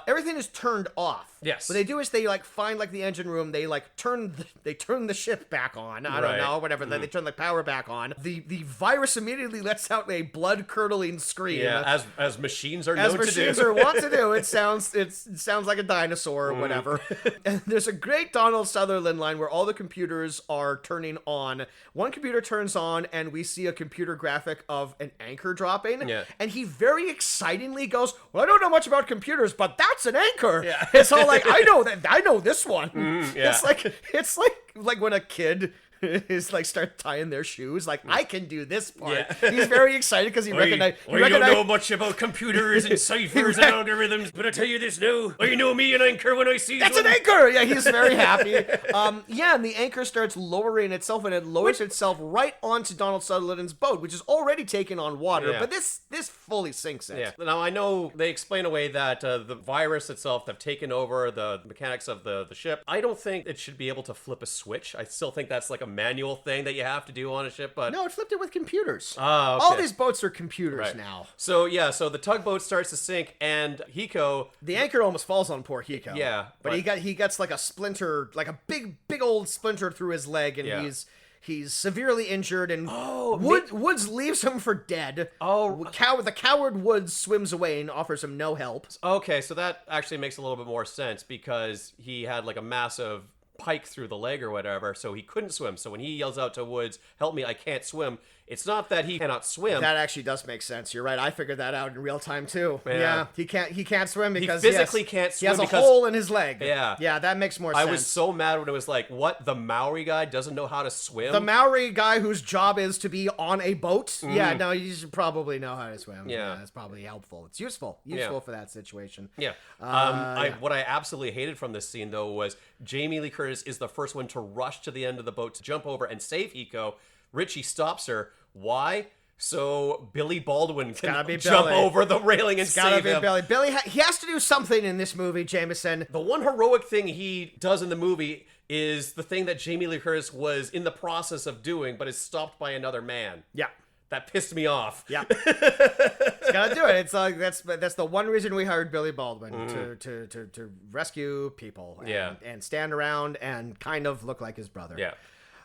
Everything is turned off. Yes. What they do is they, like, find, like, the engine room. They, like, turn the ship back on. I don't know, whatever. They turn the power back on. The virus immediately lets out a blood curdling scream. Yeah, as machines are known to do. As machines are wont to do. It sounds like a dinosaur or whatever. And there's a great Donald Sutherland line where all the computers are turning on. One computer turns on, and we see a computer graphic of an anchor dropping. Yeah. And he very excitingly goes, "Well, I don't know much about computers, but that's an anchor." Yeah. It's all like, I know this one. Yeah. It's like when a kid is, like, start tying their shoes. Like, I can do this part. Yeah. He's very excited because he recognizes. You don't know much about computers and ciphers and algorithms, but I tell you this now. You know me, an anchor when I see That's one. an anchor! Yeah, he's very happy. And the anchor starts lowering itself, and it lowers itself right onto Donald Sutherland's boat, which is already taken on water. Yeah. But this fully sinks it. Yeah. Now, I know they explain away that the virus itself have taken over the mechanics of the ship. I don't think it should be able to flip a switch. I still think that's like a manual thing that you have to do on a ship, but... No, it flipped it with computers. Oh, okay. All these boats are computers Right. now. So, yeah, so the tugboat starts to sink, and Hiko... The anchor almost falls on poor Hiko. Yeah, But he gets like a splinter, like a big old splinter through his leg, and Yeah. he's severely injured, and Oh, Woods leaves him for dead. Oh. The coward Woods swims away and offers him no help. Okay, so that actually makes a little bit more sense, because he had like a massive pike through the leg or whatever, so he couldn't swim. So when he yells out to Woods, "Help me, I can't swim," it's not that he cannot swim. That actually does make sense. You're right. I figured that out in real time too. Yeah. He can't swim because physically can't swim He has a because- hole in his leg. Yeah. Yeah, that makes more sense. I was so mad when it was like, what, the Maori guy doesn't know how to swim? The Maori guy whose job is to be on a boat. Yeah, no, you should probably know how to swim. Yeah. That's probably helpful. It's useful Yeah. for that situation. Yeah. What I absolutely hated from this scene, though, was Jamie Lee Curtis is the first one to rush to the end of the boat to jump over and save Hiko. Richie stops her. Why? So Billy Baldwin gotta be can jump Billy. over the railing and It's gotta save be him. Billy. Billy, he has to do something in this movie, Jameson. The one heroic thing he does in the movie is the thing that Jamie Lee Curtis was in the process of doing, but is stopped by another man. Yeah. That pissed me off. Yeah. It's gotta do it. It's like that's the one reason we hired Billy Baldwin to rescue people. And, Yeah. And stand around and kind of look like his brother. Yeah.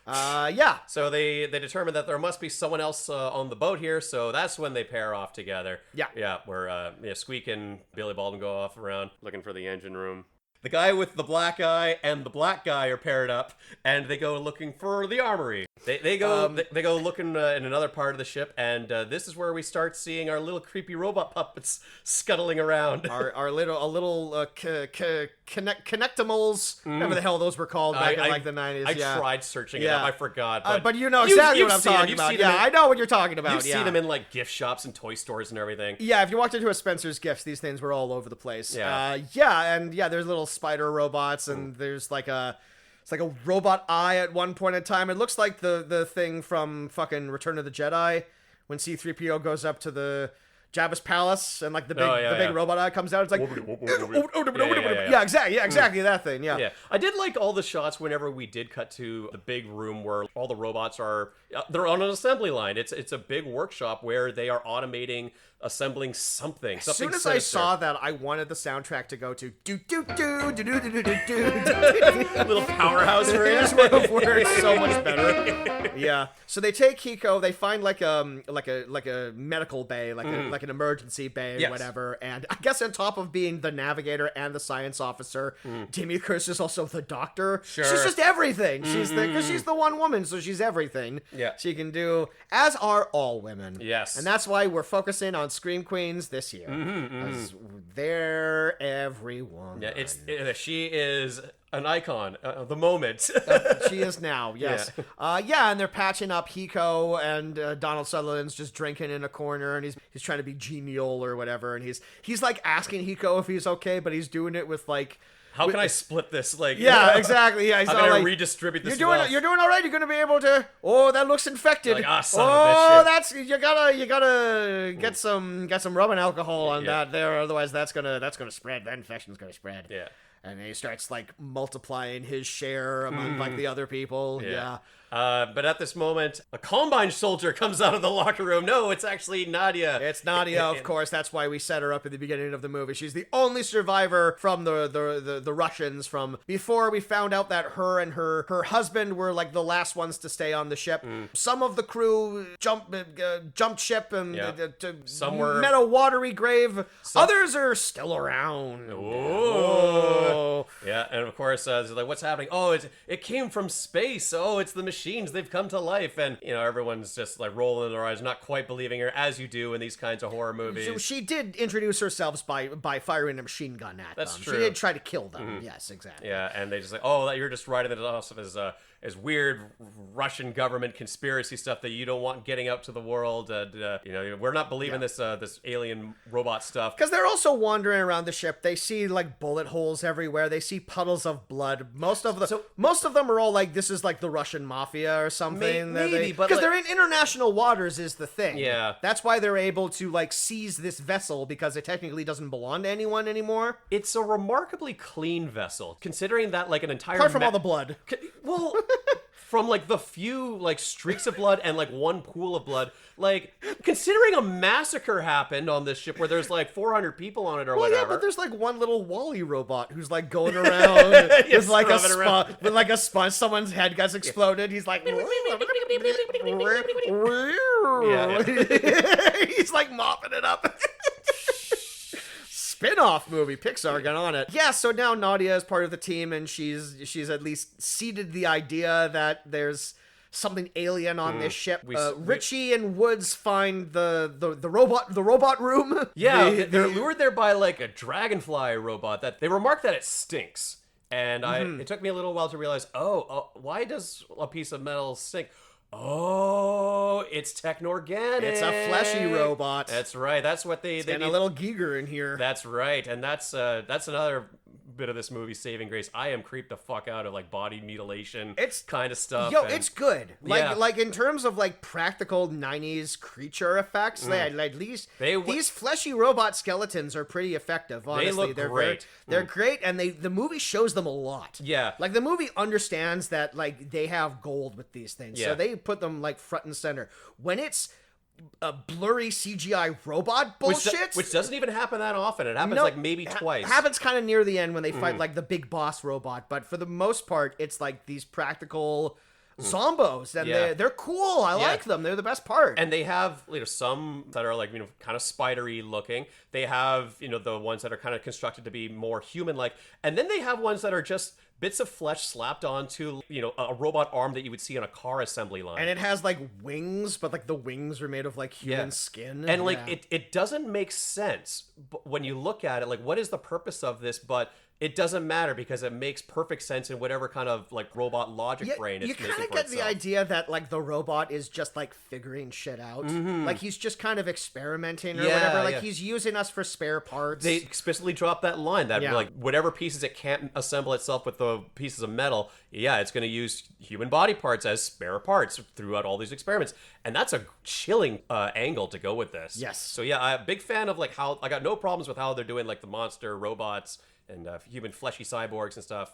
Yeah. So they determine that there must be someone else on the boat here, so that's when they pair off together. Yeah. Yeah, where Squeak and Billy Baldwin go off around looking for the engine room. The guy with the black eye and the black guy are paired up, and they go looking for the armory. They go looking in another part of the ship, and this is where we start seeing our little creepy robot puppets scuttling around. Our little connectimals, whatever the hell those were called back in like the 90s. I tried searching it up. I forgot. But you know exactly you've what I'm seen them. talking You've about. seen them Yeah, I know what you're talking about. You've seen them in like gift shops and toy stores and everything. Yeah, if you walked into a Spencer's Gifts, these things were all over the place. Yeah. There's little spider robots, and there's like it's like a robot eye at one point in time. It looks like the thing from fucking Return of the Jedi when C-3PO goes up to the Jabba's palace and like the big robot eye comes out. It's like exactly that thing. Yeah, I did like all the shots whenever we did cut to the big room where all the robots are. They're on an assembly line. It's a big workshop where they are automating, assembling something. As soon as sinister. I saw that, I wanted the soundtrack to go to do do do do do do do do. little powerhouse for It it. just would have worked so much better. Yeah. So they take Hiko. They find like a medical bay, like an emergency bay or Yes. whatever. And I guess on top of being the navigator and the science officer, Jamie Curtis is also the doctor. Sure. She's just everything. She's the one woman, so she's everything. Yeah. She can do, as are all women. Yes. And that's why we're focusing on Scream Queens this year. Because they're everyone. Yeah, she is an icon of the moment. She is now, yes. And they're patching up Hiko, and Donald Sutherland's just drinking in a corner, and he's trying to be genial or whatever, and he's like asking Hiko if he's okay, but he's doing it with like, How can I split this? Like, yeah, exactly. Yeah, he's how all can I like, redistribute this? You're doing all right. You're gonna be able to. Oh, that looks infected. Like, son of a bitch, that's you gotta get some rubbing alcohol on that there. Otherwise, that's gonna spread. That infection's gonna spread. Yeah. And he starts like multiplying his share among like the other people. Yeah. But at this moment, a Combine soldier comes out of the locker room. No, it's actually Nadia. It's Nadia, of course. That's why we set her up at the beginning of the movie. She's the only survivor from the Russians from before we found out that her and her husband were like the last ones to stay on the ship. Some of the crew jumped ship and Some were met a watery grave. Others are still around. Oh. Yeah, and of course, it's like, what's happening? Oh, it came from space. Oh, it's the machines. They've come to life. And, everyone's just like rolling their eyes, not quite believing her, as you do in these kinds of horror movies. So she did introduce herself by firing a machine gun at That's them. true. She did try to kill them. Yes, exactly. Yeah, and they just like, oh, you're just writing it off as is weird Russian government conspiracy stuff that you don't want getting out to the world. We're not believing this alien robot stuff. Because they're also wandering around the ship. They see like bullet holes everywhere. They see puddles of blood. Most of them are all like, this is like the Russian mafia or something. Maybe, but because they're in international waters is the thing. Yeah. That's why they're able to like seize this vessel, because it technically doesn't belong to anyone anymore. It's a remarkably clean vessel, considering that like an entire Apart from all the blood. Well, from like the few like streaks of blood and like one pool of blood, like considering a massacre happened on this ship where there's like 400 people on it or whatever. Yeah, but there's like one little Wally robot who's like going around with like a sponge. Someone's head gets exploded. He's like, Yeah. he's like mopping it up. Spin-off movie, Pixar got on it. Yeah, so now Nadia is part of the team, and she's at least seeded the idea that there's something alien on this ship. Richie and Woods find the robot room. Yeah, they're lured there by like a dragonfly robot that they remark that it stinks. And it took me a little while to realize, why does a piece of metal stink? Oh, it's techno-organic. It's a fleshy robot. That's right. That's what they need a little Giger in here. That's right. And that's another bit of this movie's saving grace. I am creeped the fuck out of like body mutilation kind of stuff. It's good. Like in terms of like practical 90s creature effects, at least these fleshy robot skeletons are pretty effective, honestly. They're great. They're great, and the movie shows them a lot. Yeah. Like the movie understands that like they have gold with these things. Yeah. So they put them like front and center. When it's a blurry CGI robot bullshit, which doesn't even happen that often. It happens like maybe twice. Happens kind of near the end when they fight like the big boss robot, but for the most part, it's like these practical zombos, and they're cool. I like them. They're the best part. And they have some that are like kind of spidery looking. They have the ones that are kind of constructed to be more human-like, and then they have ones that are just bits of flesh slapped onto a robot arm that you would see on a car assembly line. And it has like wings, but like the wings are made of like human skin. And like it doesn't make sense when you look at it. Like, what is the purpose of this? But it doesn't matter because it makes perfect sense in whatever kind of like robot logic brain it's making for itself. You kind of get the idea that like the robot is just like figuring shit out. Like he's just kind of experimenting or whatever. Like he's using us for spare parts. They explicitly drop that line that like whatever pieces it can't assemble itself with the pieces of metal, it's going to use human body parts as spare parts throughout all these experiments. And that's a chilling angle to go with this. Yes. So I'm a big fan of like how I got no problems with how they're doing like the monster robots and human fleshy cyborgs and stuff.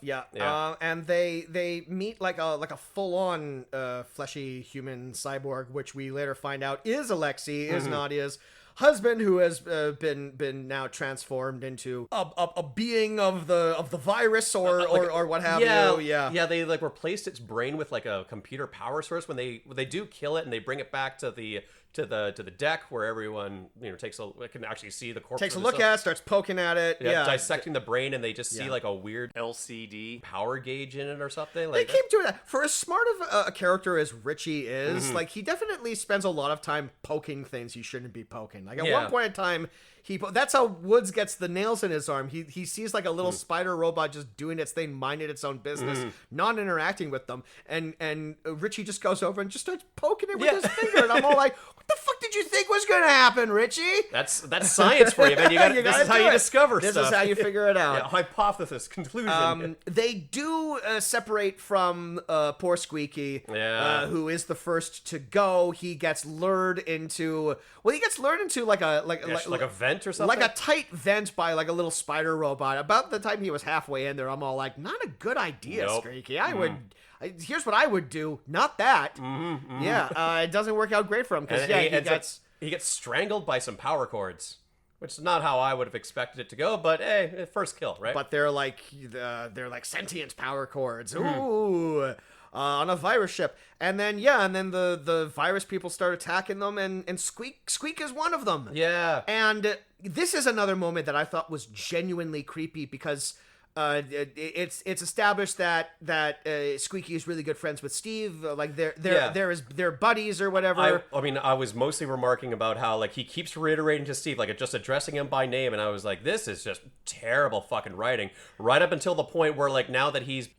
And they meet like a full-on fleshy human cyborg, which we later find out is Alexei, is Nadia's husband, who has been now transformed into a being of the virus or what have you. They like replaced its brain with like a computer power source when they do kill it, and they bring it back to the deck where everyone can actually see the corpse. Takes a look at it, starts poking at it, dissecting the brain, and they just see like a weird LCD power gauge in it or something. Like they keep doing that. For as smart of a character as Richie is, like he definitely spends a lot of time poking things he shouldn't be poking. Like at one point in time, that's how Woods gets the nails in his arm. He sees like a little spider robot just doing its thing, minding its own business, not interacting with them, and Richie just goes over and just starts poking it with his finger, and I'm all like, what the fuck did you think was gonna happen, Richie? That's science for you, man. This is how you discover stuff. This is how you figure it out. Hypothesis, conclusion. They do separate from poor Squeaky, who is the first to go. He gets lured into like a vent or something, like a tight vent by like a little spider robot. About the time he was halfway in there, I'm all like, not a good idea, Squeaky. Here's what I would do. Not that. It doesn't work out great for him because he gets strangled by some power cords, which is not how I would have expected it to go. But hey, first kill, right? But they're like sentient power cords. Ooh. On a virus ship, and then the virus people start attacking them, and Squeak is one of them. And this is another moment that I thought was genuinely creepy because it's established that Squeaky is really good friends with Steve. Like they're buddies or whatever. I was mostly remarking about how like he keeps reiterating to Steve, like just addressing him by name, and I was like, this is just terrible fucking writing. Right up until the point where like now that he's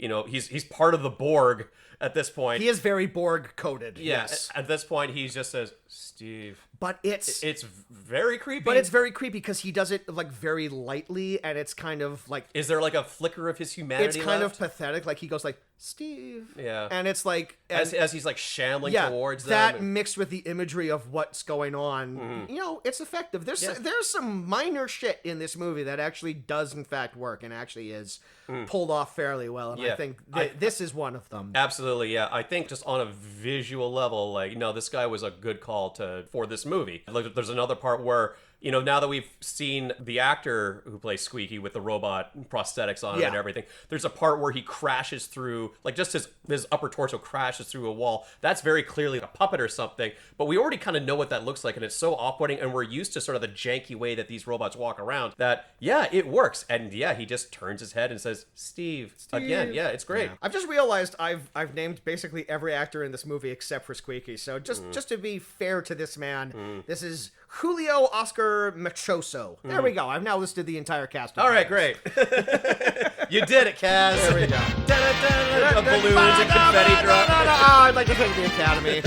part of the Borg. at this point. He is very Borg coded. Yeah, Yes. at this point, he just says, Steve. But it's very creepy. But it's very creepy because he does it like very lightly, and it's kind of like Is there like a flicker of his humanity it's kind left? of pathetic. Like he goes like Steve, Yeah. and it's like as he's like shambling yeah, towards that them. mixed with the imagery of what's going on, you know, it's effective. There's some minor shit in this movie that actually does in fact work and actually is pulled off fairly well, and Yeah. I think this is one of them. Absolutely, yeah. I think just on a visual level, like, no, this guy was a good call for this movie. Like, there's another part where, you know, now that we've seen the actor who plays Squeaky with the robot prosthetics on him and everything, there's a part where he crashes through, like, just his upper torso crashes through a wall. That's very clearly a puppet or something, but we already kind of know what that looks like, and it's so off-putting, and we're used to sort of the janky way that these robots walk around that, yeah, it works. And yeah, he just turns his head and says, Steve. Again. Yeah, it's great. Yeah. I've just realized I've named basically every actor in this movie except for Squeaky. So just to be fair to this man, this is Julio Oscar Machoso. There we go. I've now listed the entire cast. All right, great. You did it, Kaz. There we go. Balloons and confetti drop. I'd like to thank the Academy.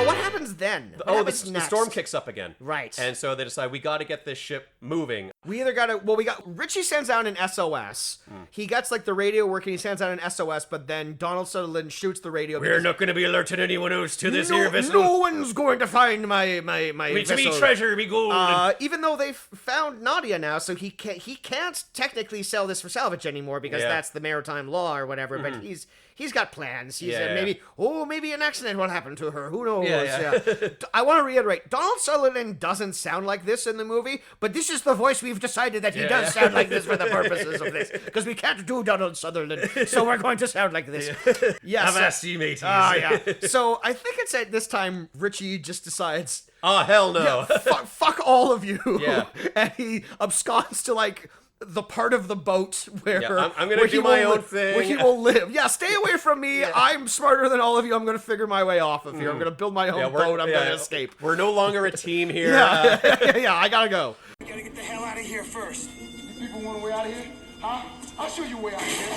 What happens then? What The happens next? storm kicks up again. Right. And so they decide, we got to get this ship moving. We either gotta, Richie sends out an SOS. He gets like the radio working, he sends out an SOS, but then Donald Sutherland shoots the radio. We're not going to be alerting anyone else to this here vessel. No one's going to find my To vessel. me treasure, be gold. Even though they've found Nadia now, so he can't technically sell this for salvage anymore because that's the maritime law or whatever. But he's got plans. He's maybe an accident will happen to her. Who knows? Yeah. I want to reiterate: Donald Sutherland doesn't sound like this in the movie, but this is the voice we've decided that he does sound like this for the purposes of this, because we can't do Donald Sutherland, so we're going to sound like this. Yes. Avasti, mateys. Yeah. So I think it's at this time Richie just decides, Oh, hell no. fuck all of you. Yeah. And he absconds to like the part of the boat where I'm gonna where do he my will own thing. where he will live. Yeah, stay away from me. I'm smarter than all of you. I'm gonna figure my way off of here. I'm gonna build my own boat. I'm gonna escape. We're no longer a team here. Yeah, I gotta go. We gotta get the hell out of here first. You people want a way out of here? Huh? I'll show you a way out of here.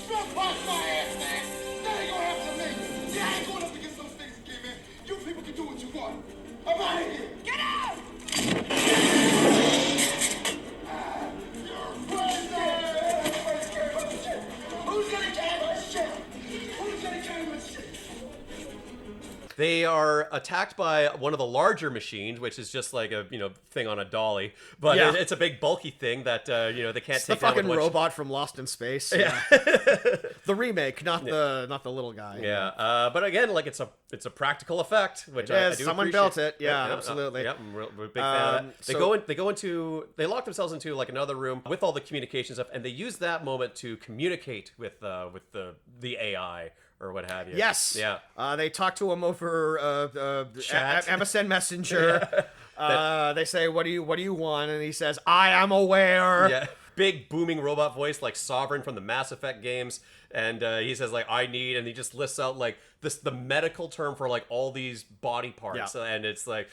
Don't bust my ass, man. That ain't gonna happen to me. See, I ain't going up against those things again, man. You people can do what you want. I'm out of here. Get out! You're crazy! Who's gonna carry my shit? Who's gonna carry my shit? They are attacked by one of the larger machines, which is just like a thing on a dolly, but it's a big bulky thing that they can't It's take the fucking down with robot from Lost in Space. Yeah. The remake, not the little guy. Yeah, but again, like it's a practical effect, which I do someone appreciate. built it. Yeah, absolutely. Yep, I'm a big fan of that. They lock themselves into like another room with all the communication stuff, and they use that moment to communicate with the AI. Or what have you. Yes. Yeah. They talk to him over Chat. MSN Messenger. They say, "What do you want?" And he says, "I am aware." Yeah. Big booming robot voice like Sovereign from the Mass Effect games, and he says like "I need," and he just lists out like the medical term for like all these body parts, and it's like.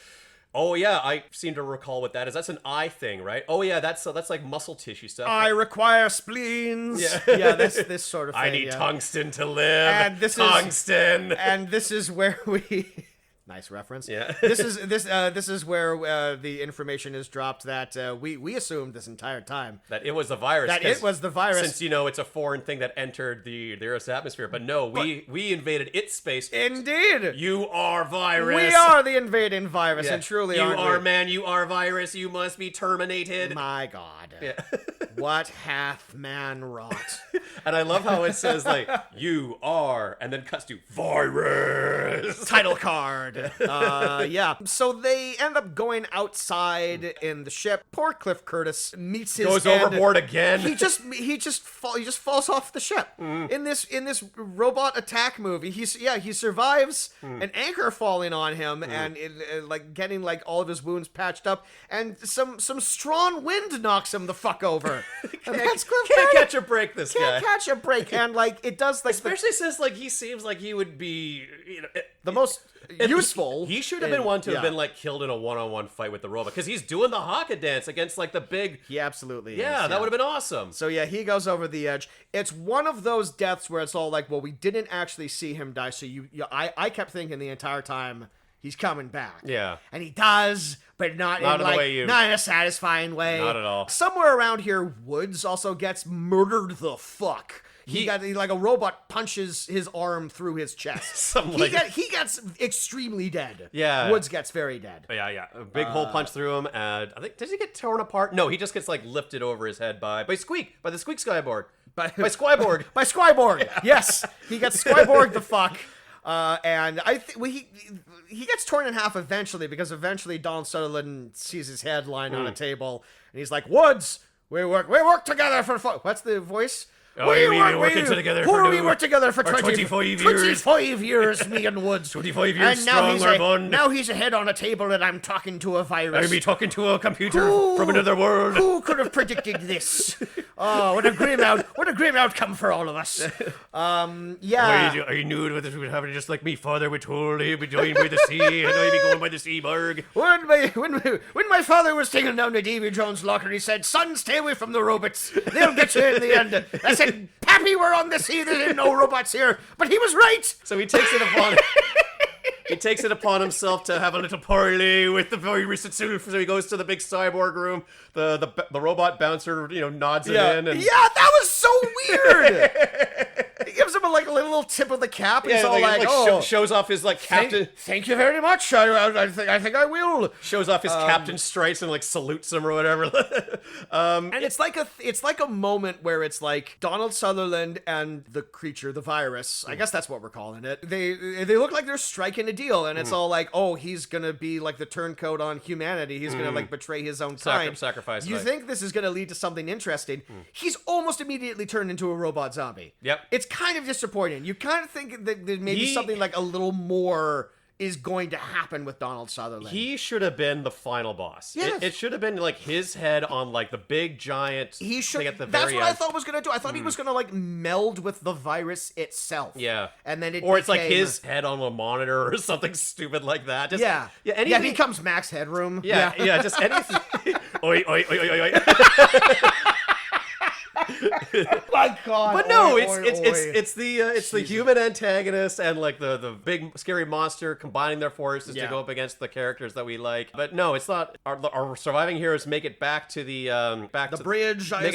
Oh yeah, I seem to recall what that is. That's an eye thing, right? Oh yeah, that's like muscle tissue stuff. I require spleens. Yeah, this sort of thing. I need tungsten to live. And this tungsten. And this is where we. Nice reference. Yeah. This is where the information is dropped that we assumed this entire time that it was the virus. That it was the virus. Since it's a foreign thing that entered the Earth's atmosphere, but no, we invaded its space. Indeed. You are virus. We are the invading virus, and truly you aren't are we? man. You are virus. You must be terminated. My God. Yeah. What hath man wrought? And I love how it says like you are, and then cuts to virus title card. Yeah. So they end up going outside in the ship. Poor Cliff Curtis meets his goes end. overboard again. He just falls off the ship. In this robot attack movie. He survives an anchor falling on him and like getting like all of his wounds patched up, and some strong wind knocks him the fuck over. And that's Cliff Can't Curtis. catch a break. This guy Can't catch a break, and like it does like especially since like he seems like he would be useful. He should have been one to have been like killed in a one-on-one fight with the robot because he's doing the haka dance against like the big. He absolutely is. Yeah, that would have been awesome. So yeah, he goes over the edge. It's one of those deaths where it's all like, well, we didn't actually see him die, so I kept thinking the entire time he's coming back. Yeah. And he does, but not in not in a satisfying way. Not at all. Somewhere around here, Woods also gets murdered the fuck. He got like a robot punches his arm through his chest. He gets extremely dead. Yeah. Woods gets very dead. Yeah. A big hole punch through him, and I think does he get torn apart? No, he just gets like lifted over his head by the Squeak Skyborg. By Skyborg. By Skyborg. Yes, he gets Skyborg the fuck. And I think he gets torn in half eventually because eventually Donald Sutherland sees his head lying on a table and he's like, Woods, we work together for what's the voice? Oh, we've been working together for 25 years. 25 years, me and Woods. 25 years strong, we're bond. Now he's a head on a table and I'm talking to a virus. I'll be talking to a computer from another world. Who could have predicted this? Oh, what a grim outcome for all of us. Yeah. Are you new to this would happen just like me father would told he'd be joined by the sea, and I'd be going by the cyborg. When my father was taking down the Davy Jones locker, he said, son, stay away from the robots. They'll get you in the end. I said, Pappy, we're on the sea. There's no robots here. But he was right. So he takes it upon He takes it upon himself to have a little parley with the virus itself. So he goes to the big cyborg room. The robot bouncer, nods him in. And... Yeah, that was so weird. He gives him a little tip of the cap. And he's all shows off his captain. Thank you very much. I think I will. Shows off his captain stripes and salutes him or whatever. And it's like a moment where it's like Donald Sutherland and the creature, the virus. I guess that's what we're calling it. They look like they're striking a deal, and it's all like, oh, he's gonna be like the turncoat on humanity. He's gonna betray his own kind. Sacrifice. You think this is gonna lead to something interesting? He's almost immediately turned into a robot zombie. Yep. It's kind of disappointing. You kind of think that maybe something like a little more is going to happen with Donald Sutherland. He should have been the final boss. Yes. It should have been his head on the big giant he should thing at the that's very what end. I thought was gonna do. I thought he was gonna meld with the virus itself. Yeah. And then it's like his head on a monitor or something stupid like that. Just, anything. Yeah, he becomes Max Headroom. Yeah, just anything. Oi, oi, oi, oi, oi. My God! But no, it's the human antagonist and the big scary monster combining their forces to go up against the characters that we like. But no, it's not. Our surviving heroes make it back to the bridge. Make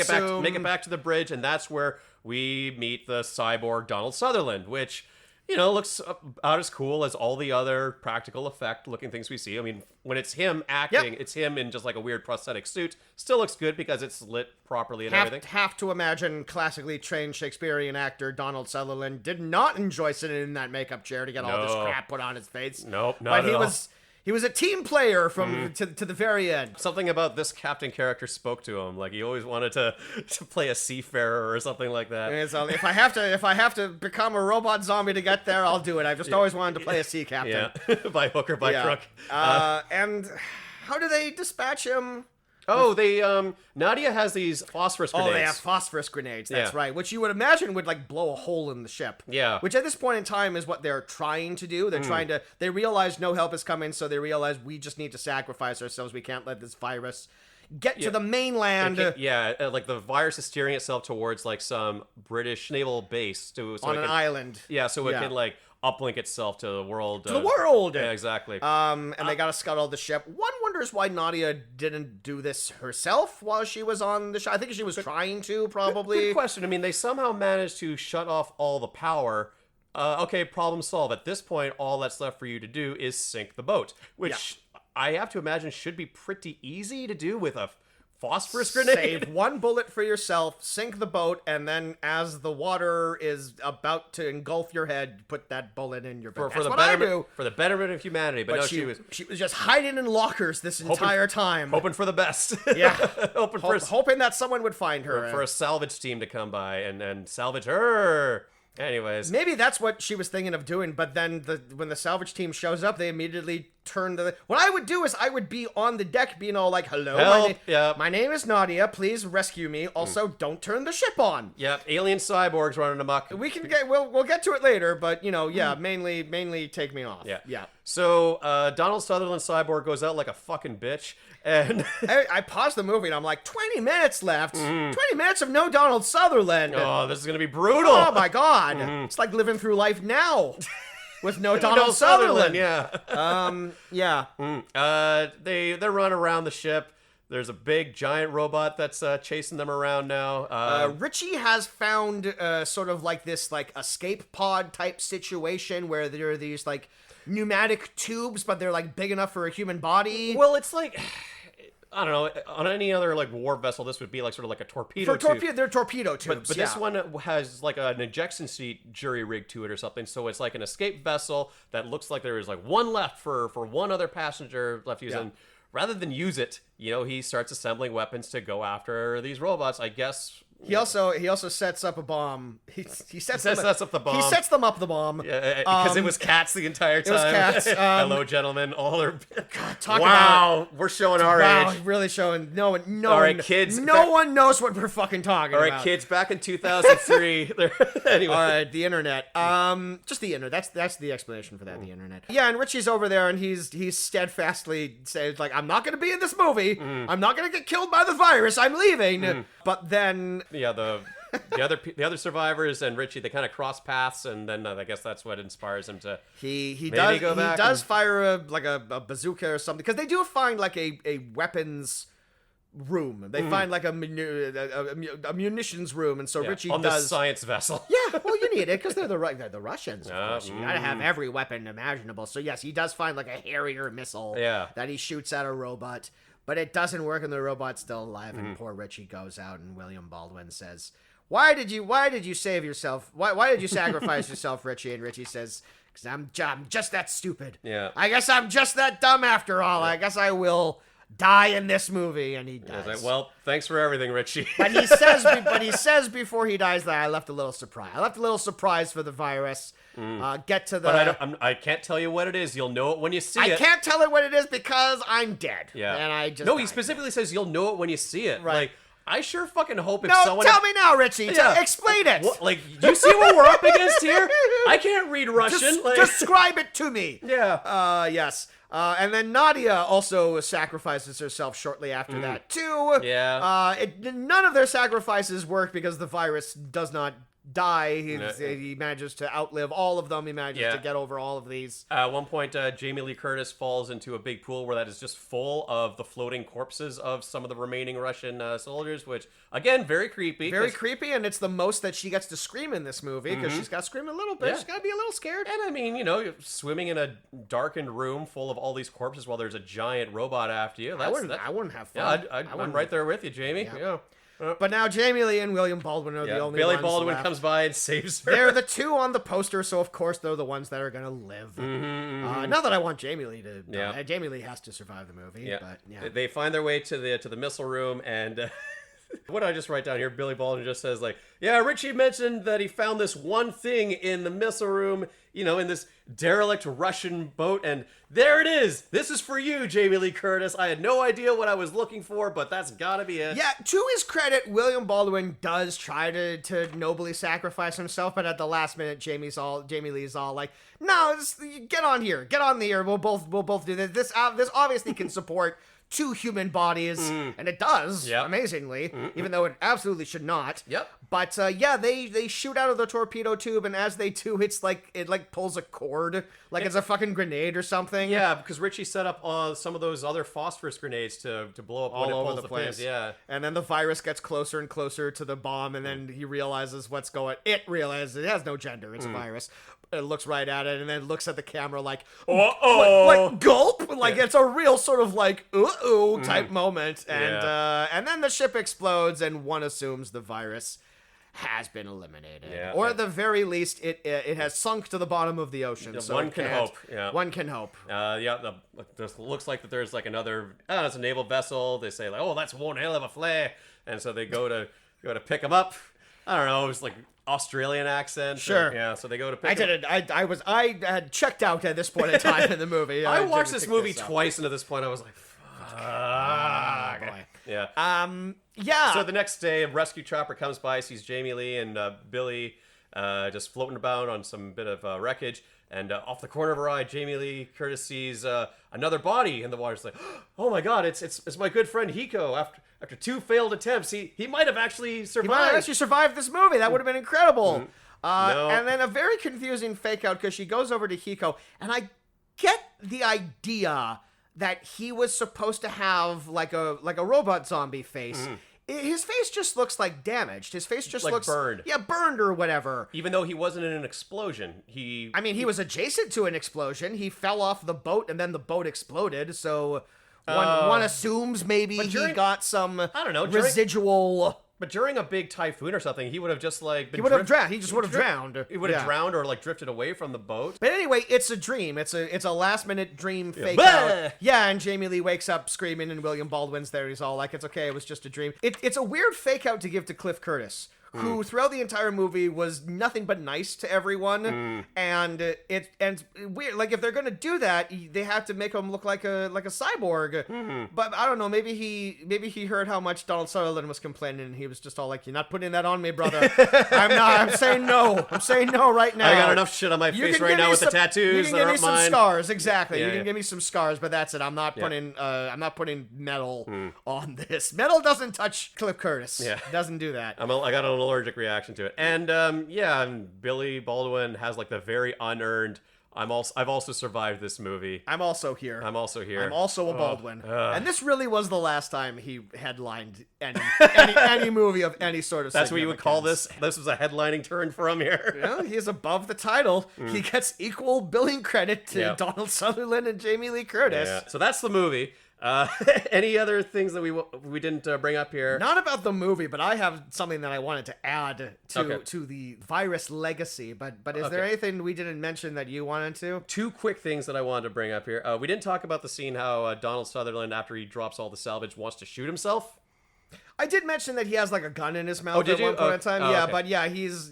it back to the bridge, and that's where we meet the cyborg Donald Sutherland, which looks about as cool as all the other practical effect looking things we see. I mean, when it's him acting, it's him in just a weird prosthetic suit. Still looks good because it's lit properly and everything. Have to imagine classically trained Shakespearean actor Donald Sutherland did not enjoy sitting in that makeup chair to get all this crap put on his face. Nope, not at all. He was a team player from to the very end. Something about this captain character spoke to him. He always wanted to play a seafarer or something like that. And so if I have to become a robot zombie to get there, I'll do it. I've just always wanted to play a sea captain. Yeah, by hook or by crook. And how do they dispatch him? Oh, Nadia has these phosphorus grenades. Oh, they have phosphorus grenades. That's right. Which you would imagine would blow a hole in the ship. Yeah. Which at this point in time is what they're trying to do. They're they realize no help is coming, so they realize we just need to sacrifice ourselves. We can't let this virus get to the mainland. The virus is steering itself towards some British naval base on an island. Yeah, so it can uplink itself to the world. To the world! Yeah, exactly. And they gotta scuttle the ship. One wonders why Nadia didn't do this herself while she was on the ship. I think she was trying to, probably. Good question. I mean, they somehow managed to shut off all the power. Okay, problem solved. At this point, all that's left for you to do is sink the boat, which I have to imagine should be pretty easy to do with a phosphorus grenade. Save one bullet for yourself, sink the boat, and then as the water is about to engulf your head, put that bullet in your back. For the betterment of humanity. But no, she was just hiding in lockers this entire time. Hoping for the best. Yeah. hoping that someone would find her. For a salvage team to come by and salvage her. Anyways. Maybe that's what she was thinking of doing, but then when the salvage team shows up, they immediately turn the... What I would do is I would be on the deck being all like, hello, Help, my name is Nadia, please rescue me. Also, don't turn the ship on. Yep, alien cyborgs running amok. We'll get to it later, but, mainly take me off. Yeah. So, Donald Sutherland cyborg goes out like a fucking bitch, and... I paused the movie and I'm like, 20 minutes left. 20 minutes of no Donald Sutherland. Oh, this is gonna be brutal. Oh my god. It's like living through life now. With no Donald Sutherland. Yeah. They run around the ship. There's a big giant robot that's chasing them around now. Richie has found sort of like this like escape pod type situation where there are these like pneumatic tubes, but they're like big enough for a human body. Well, it's like... I don't know. On any other like war vessel, this would be like sort of like a torpedo tube. They're torpedo tubes. But this one has like an ejection seat jury rig to it or something. So it's like an escape vessel that looks like there is like one left for one other passenger left to use. And rather than use it, he starts assembling weapons to go after these robots. I guess. He also sets up a bomb. He sets up the bomb. He sets them up the bomb. Yeah, because it was cats the entire time. It was cats. Hello, gentlemen. All are. Wow, we're showing our age. Really showing. No one. All right, kids. No one knows what we're fucking talking about. All right, kids. Back in 2003. Anyway. All right, the internet. Just the internet. That's the explanation for that. The internet. Yeah, and Richie's over there, and he's steadfastly says like, I'm not going to be in this movie. I'm not going to get killed by the virus. I'm leaving. But then. Yeah, the other survivors and Richie, they kind of cross paths, and then I guess that's what inspires him to he go does fire a bazooka or something, because they do find like a weapons room. They find like a munitions room, and so Richie on does this science vessel. Yeah, well, you need it because they're the Russians. Of course, you gotta have every weapon imaginable. So yes, he does find like a Harrier missile that he shoots at a robot. But it doesn't work, and the robot's still alive, and poor Richie goes out, and William Baldwin says, why did you save yourself? Why did you sacrifice yourself, Richie? And Richie says, because I'm just that stupid. Yeah. I guess I'm just that dumb after all. I guess I will die in this movie, and he does. Like, well, thanks for everything, Richie. But he says before he dies that I left a little surprise. I left a little surprise for the virus. Get to the. But I can't tell you what it is. You'll know it when you see it. I can't tell it what it is because I'm dead. Yeah. And I just. No, he specifically says you'll know it when you see it. Right. Like, I sure fucking hope if no, someone. Tell me now, Richie. Yeah. Explain it. What, like, do you see what we're up against here? I can't read Russian. Describe it to me. Yeah. Yes. And then Nadia also sacrifices herself shortly after that, too. Yeah. None of their sacrifices work because the virus does not die. He manages to outlive all of them. He manages to get over all of these. At one point, Jamie Lee Curtis falls into a big pool where that is just full of the floating corpses of some of the remaining Russian soldiers, which, again, very creepy. Very creepy, and it's the most that she gets to scream in this movie, because she's got to scream a little bit. Yeah. She's got to be a little scared. And I mean, you're swimming in a darkened room full of all these corpses while there's a giant robot after you. I wouldn't have fun. Yeah, I'm right there with you, Jamie. Yeah. But now Jamie Lee and William Baldwin are the only Billy ones Baldwin left. comes by and saves her. They're the two on the poster, so of course they're the ones that are going to live. Not that I want Jamie Lee to die. Jamie Lee has to survive the movie. Yeah. But yeah. They find their way to the missile room, and what did I just write down here? Billy Baldwin just says, like, yeah, Richie mentioned that he found this one thing in the missile room, in this derelict Russian boat, and there it is. This is for you, Jamie Lee Curtis. I had no idea what I was looking for, but that's gotta be it. Yeah, to his credit, William Baldwin does try to nobly sacrifice himself, but at the last minute, Jamie Lee's all like, no, get on here. We'll both do this. This obviously can support two human bodies, and it does, amazingly, even though it absolutely should not. Yep. But they shoot out of the torpedo tube, and as they do, it pulls a cord, like it's a fucking grenade or something. Yeah, because Richie set up some of those other phosphorus grenades to blow up all when it over pulls the place. Pins. Yeah. And then the virus gets closer and closer to the bomb, and then he realizes it realizes it has no gender. It's a virus. It looks right at it, and then looks at the camera like, like gulp, like it's a real sort of like type moment, and then the ship explodes, and one assumes the virus has been eliminated, or at the very least, it has sunk to the bottom of the ocean. So one can hope. Yeah. One can hope. This looks like that there's like another. It's a naval vessel. They say like, oh, that's one hell of a flare, and so they go to pick him up. I don't know, it was like Australian accent. Sure. Yeah, so they go to pick I him- didn't. I had checked out at this point in time in the movie. I didn't watched this pick movie up. twice, and at this point I was like, fuck. Boy. Yeah. Yeah. So the next day, a rescue chopper comes by, sees Jamie Lee and Billy just floating about on some bit of wreckage. And off the corner of her eye, Jamie Lee Curtis sees another body in the water. She's like, "Oh my God, it's my good friend Hiko. After 2 failed attempts, he might have actually He survived." might have actually survived this movie. That would have been incredible. No. And then a very confusing fake out because she goes over to Hiko, and I get the idea that he was supposed to have like a robot zombie face. His face just looks like damaged. His face just Like looks burned. Yeah, burned or whatever. Even though he wasn't in an explosion, I mean, he was adjacent to an explosion. He fell off the boat, and then the boat exploded. So one assumes maybe he during- got some I don't know, during- residual. But during a big typhoon or something, he would have just like been He would have drift- drowned. He just would have drowned. He would have Yeah. drowned or like drifted away from the boat. But anyway, it's a dream. It's a last minute dream fake Bah! out. Yeah, and Jamie Lee wakes up screaming, and William Baldwin's there. He's all like, "It's okay. It was just a dream." It's a weird fake out to give to Cliff Curtis, who throughout the entire movie was nothing but nice to everyone, and it's weird. Like if they're gonna do that, they have to make him look like a cyborg. But I don't know. Maybe he heard how much Donald Sutherland was complaining, and he was just all like, "You're not putting that on me, brother. I'm not. I'm saying no. I'm saying no right now. I got enough shit on my You face can right give now me with the some- tattoos. You can that give me aren't some mine. scars, exactly. Yeah, You can yeah. give me some scars, but that's it. I'm not Yeah. putting metal on this. Metal doesn't touch Cliff Curtis. Yeah. Doesn't do that. I got an allergic reaction to it. And and Billy Baldwin has like the very unearned I've also survived this movie. I'm also here. I'm also here. I'm also a Baldwin. ugh. And this really was the last time he headlined any movie of any sort of That's what you would call significance. this. This was a headlining turn from here. Well, he's above the title. He gets equal billing credit to Yep. Donald Sutherland and Jamie Lee Curtis. Yeah. So that's the movie. Any other things that we didn't bring up here? Not about the movie, but I have something that I wanted to add Okay. to the virus legacy. But is there Okay. anything we didn't mention that you wanted to? 2 quick things that I wanted to bring up here. We didn't talk about the scene how Donald Sutherland, after he drops all the salvage, wants to shoot himself. I did mention that he has like a gun in his mouth Oh, did at you? one point Oh, in time. oh, Yeah, okay. but yeah, he's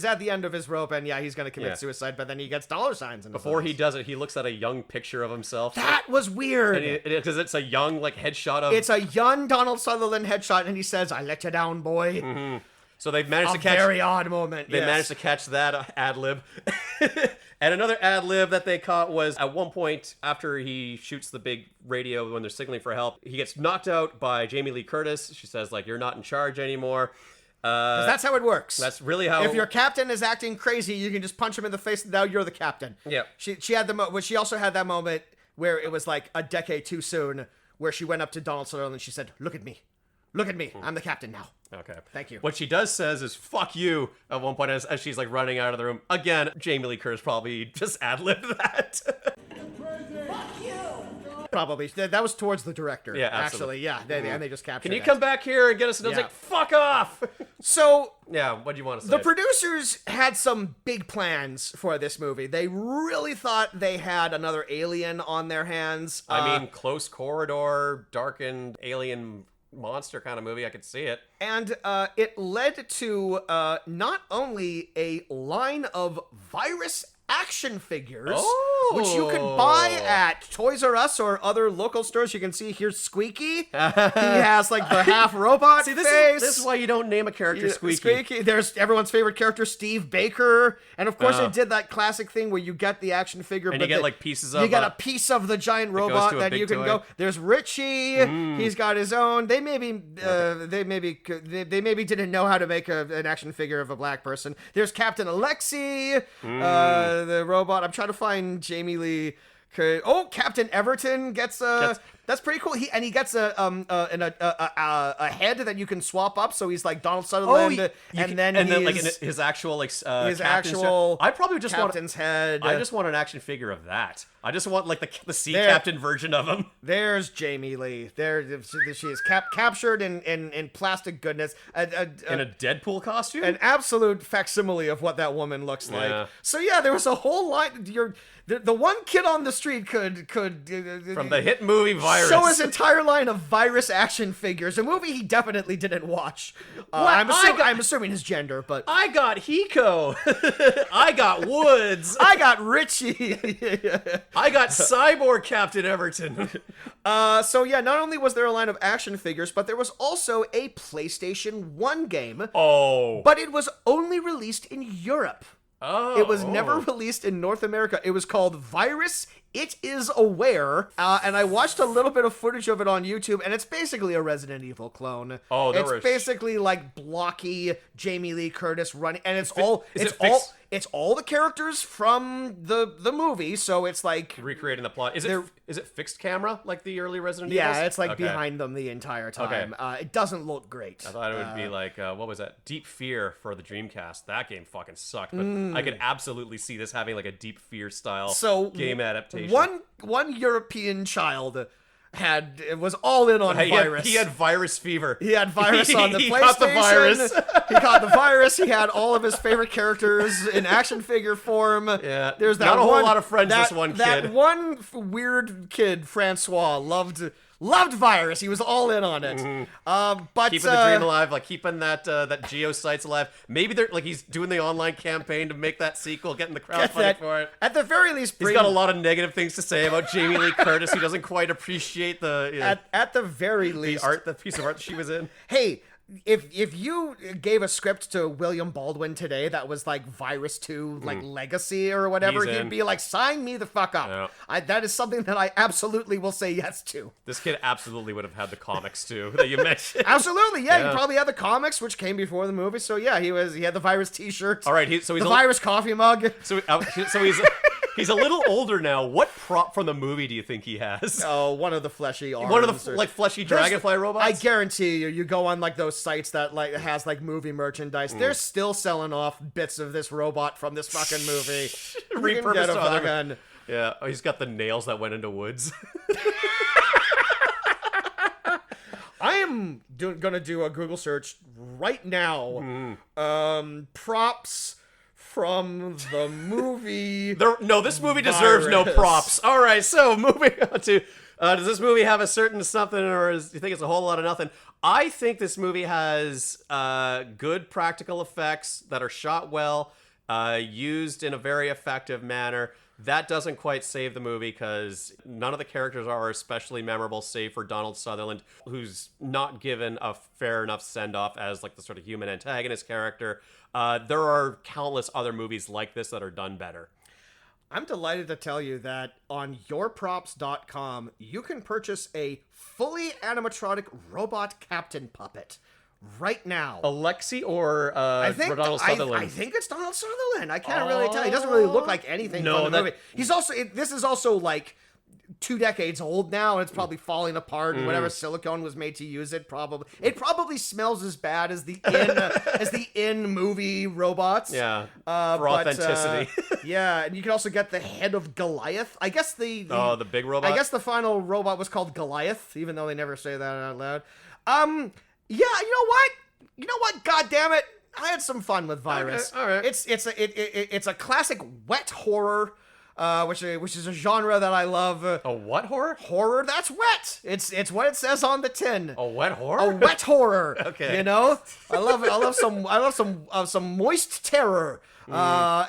at the end of his rope, and yeah, he's gonna commit Yeah. suicide. But then he gets dollar signs in his Before eyes. he does it, he looks at a young picture of himself. That was weird. Because it's a young like headshot of. It's a young Donald Sutherland headshot, and he says, "I let you down, boy." So they've managed A to catch. very odd moment. They yes. managed to catch that ad lib. And another ad lib that they caught was at one point after he shoots the big radio when they're signaling for help, he gets knocked out by Jamie Lee Curtis. She says like, "You're not in charge anymore." 'Cause that's how it works. That's really how. If your captain is acting crazy, you can just punch him in the face. And now you're the captain. Yep. She had but she also had that moment where it was like a decade too soon, where she went up to Donald Sutherland and she said, "Look at me, look at me. I'm the captain now." Okay. Thank you. What she does says is "fuck you" at one point as she's like running out of the room. Again, Jamie Lee Curtis probably just ad-libbed that. Probably that was towards the director. Yeah, actually, absolutely. yeah. And they just captured. Can you it. come back here and get us? And I was Yeah. like, "Fuck off." So Yeah, what do you want to say? the producers had some big plans for this movie. They really thought they had another Alien on their hands. I mean, close corridor, darkened alien monster kind of movie. I could see it. And it led to not only a line of virus action figures, which you could buy at Toys R Us or other local stores. You can see here's Squeaky. He has like the half robot See, face. this is why you don't name a character Yeah, Squeaky. There's everyone's favorite character, Steve Baker, and of course Oh. it did that classic thing where you get the action figure, And but you get, like, pieces of you get a- a piece of the giant goes robot to a that big you can toy. go. There's Richie. He's got his own. They maybe didn't know how to make an action figure of a black person. There's Captain Alexi, the robot. I'm trying to find Jamie Lee. Oh, Captain Everton gets a. That's pretty cool. He gets a head that you can swap up. So he's like Donald Sutherland, then like he's- his actual like his captain's- actual I probably just want. captain's head. I just want an action figure of that. I just want like the sea There. captain version of him. There's Jamie Lee. There she is captured in plastic goodness. In a Deadpool costume. An absolute facsimile of what that woman looks like. Yeah. So yeah, there was a whole line. the one kid on the street could From the hit movie Virus. show his entire line of Virus action figures, a movie he definitely didn't watch. I'm assuming his gender, but I got Hiko. I got Woods. I got Richie. I got Cyborg Captain Everton. So yeah, not only was there a line of action figures, but there was also a PlayStation 1 game. Oh. But it was only released in Europe. Oh. It was never released in North America. It was called Virus It Is Aware. And I watched a little bit of footage of it on YouTube, and it's basically a Resident Evil clone. Oh, it's basically like blocky Jamie Lee Curtis running, and it's all the characters from the movie, so it's like recreating the plot. Is it fixed camera like the early Resident Evils? Yeah, it's like behind them the entire time. Okay. It doesn't look great. I thought it would be like what was that? Deep Fear for the Dreamcast. That game fucking sucked, but I could absolutely see this having like a Deep Fear style game adaptation. One European child was all in on Virus. He had virus fever. He had Virus on the PlayStation. He caught the virus. He caught the virus. He had all of his favorite characters in action figure form. Yeah, there's that not a one, whole lot of friends. This one kid. That one weird kid, Francois, loved Virus. He was all in on it. But keeping the dream alive, like keeping that geosites alive. Maybe they're like he's doing the online campaign to make that sequel, getting the crowdfunding for it. At the very least, he's got a lot of negative things to say about Jamie Lee Curtis. He doesn't quite appreciate the at the very least the piece of art that she was in. Hey. If you gave a script to William Baldwin today that was like Virus 2, like Legacy or whatever, he'd be like, sign me the fuck up. Yeah. That is something that I absolutely will say yes to. This kid absolutely would have had the comics too that you mentioned. Absolutely, yeah. He probably had the comics, which came before the movie. So yeah, he had the Virus T-shirt. All right, so he's the Virus coffee mug. So he's a little older now. What prop from the movie do you think he has? Oh, one of the fleshy arms. One of the like fleshy dragonfly robots? I guarantee you go on like those sites that like has like movie merchandise. They're still selling off bits of this robot from this fucking movie. Repurposed to other. Yeah, he's got the nails that went into Woods. I am gonna do a Google search right now. Props from the movie. This movie deserves no props. All right, so moving on to does this movie have a certain something, or do you think it's a whole lot of nothing? I think this movie has good practical effects that are shot well, used in a very effective manner. That doesn't quite save the movie because none of the characters are especially memorable, save for Donald Sutherland, who's not given a fair enough send-off as like the sort of human antagonist character. There are countless other movies like this that are done better. I'm delighted to tell you that on yourprops.com, you can purchase a fully animatronic robot captain puppet right now. Alexi or Donald Sutherland? I think it's Donald Sutherland. I can't really tell. He doesn't really look like anything from the movie. He's also, this is also like 2 decades old now, and it's probably falling apart, and whatever silicone was made to use it probably smells as bad as the in movie robots. Yeah, for authenticity. Yeah, and you can also get the head of Goliath. I guess the big robot. I guess the final robot was called Goliath, even though they never say that out loud. Yeah, you know what? God damn it, I had some fun with Virus. Okay, all right. It's a classic wet horror. Which is a genre that I love. A what horror? Horror that's wet. It's what it says on the tin. A wet horror? A wet horror. Okay. You know, I love some moist terror. Yeah,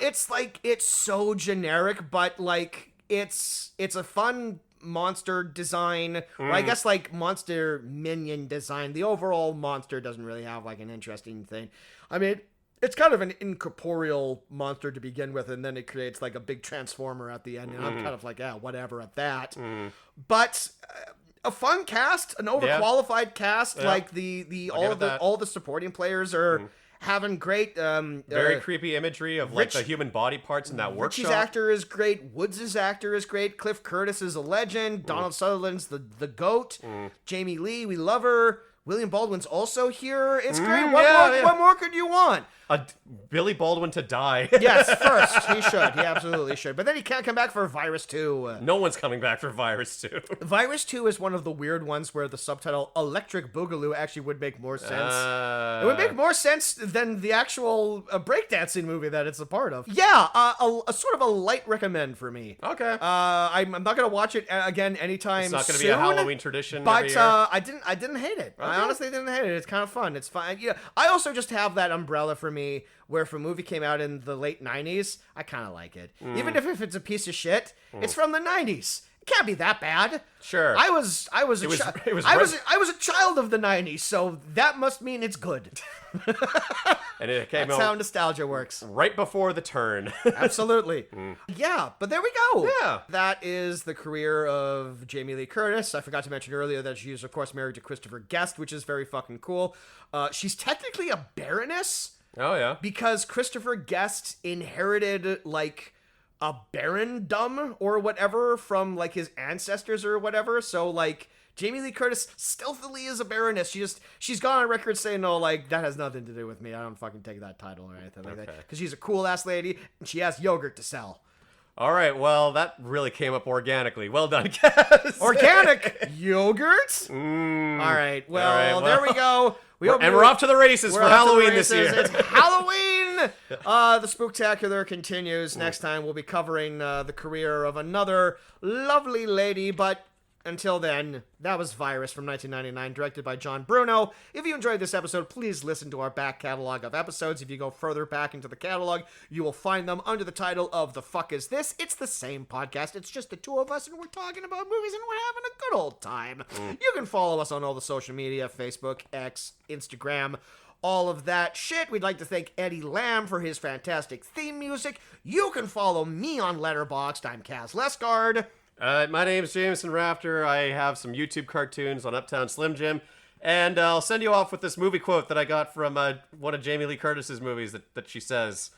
it's so generic, but like it's a fun monster design, or I guess like monster minion design. The overall monster doesn't really have like an interesting thing. I mean, it's kind of an incorporeal monster to begin with, and then it creates like a big transformer at the end, and I'm kind of like, yeah, whatever at that. But a fun cast, an overqualified cast, like all the supporting players are having great very creepy imagery of like the human body parts in that workshop. Richie's actor is great. Woods' actor is great. Cliff Curtis is a legend. Donald Sutherland's the goat. Jamie Lee, we love her. William Baldwin's also here. It's great. Yeah. What more could you want? Billy Baldwin to die. Yes, first. He should. He absolutely should. But then he can't come back for Virus 2. No one's coming back for Virus 2. Virus 2 is one of the weird ones where the subtitle Electric Boogaloo actually would make more sense. It would make more sense than the actual breakdancing movie that it's a part of. Yeah, a sort of a light recommend for me. Okay. I'm not going to watch it again anytime It's not going to soon, be a Halloween tradition but every year. I didn't hate it. I honestly didn't hate it. It's kind of fun. It's fine. Yeah, I also just have that umbrella for me where if a movie came out in the late 90s, I kind of like it. Even if it's a piece of shit, it's from the 90s. It can't be that bad. Sure. I was a child of the 90s, so that must mean it's good. And it came That's out how nostalgia works. right before the turn. Absolutely. Yeah, but there we go. Yeah. That is the career of Jamie Lee Curtis. I forgot to mention earlier that she is, of course, married to Christopher Guest, which is very fucking cool. She's technically a baroness. Oh, yeah. Because Christopher Guest inherited, like, a barondom or whatever from, like, his ancestors or whatever. So, like, Jamie Lee Curtis stealthily is a baroness. She's gone on record saying, no, like, that has nothing to do with me. I don't fucking take that title or anything like that. Because she's a cool-ass lady, and she has yogurt to sell. All right, well, that really came up organically. Well done, Cass. Organic yogurt? All right, well, there we go. We're off to the races for Halloween this year. It's Halloween! The Spooktacular continues. Next time we'll be covering the career of another lovely lady, but until then, that was Virus from 1999, directed by John Bruno. If you enjoyed this episode, please listen to our back catalog of episodes. If you go further back into the catalog, you will find them under the title of The Fuck Is This? It's the same podcast. It's just the two of us, and we're talking about movies, and we're having a good old time. You can follow us on all the social media, Facebook, X, Instagram, all of that shit. We'd like to thank Eddie Lamb for his fantastic theme music. You can follow me on Letterboxd. I'm Kaz Lesgard. My name's Jameson Rafter. I have some YouTube cartoons on Uptown Slim Jim. And I'll send you off with this movie quote that I got from one of Jamie Lee Curtis's movies that she says.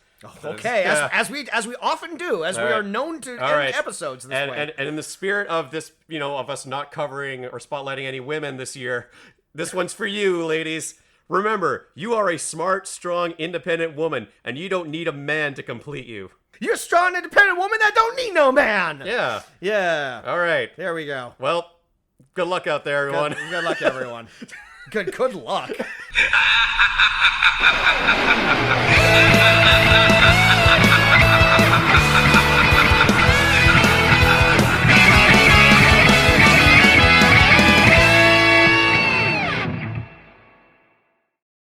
Okay, as we often do, as we are known to end episodes this way. And in the spirit of this, of us not covering or spotlighting any women this year, this one's for you, ladies. Remember, you are a smart, strong, independent woman, and you don't need a man to complete you. You're a strong, independent woman that don't need no man. Yeah. Yeah. All right. There we go. Well, good luck out there, everyone. Good luck, everyone. Good luck.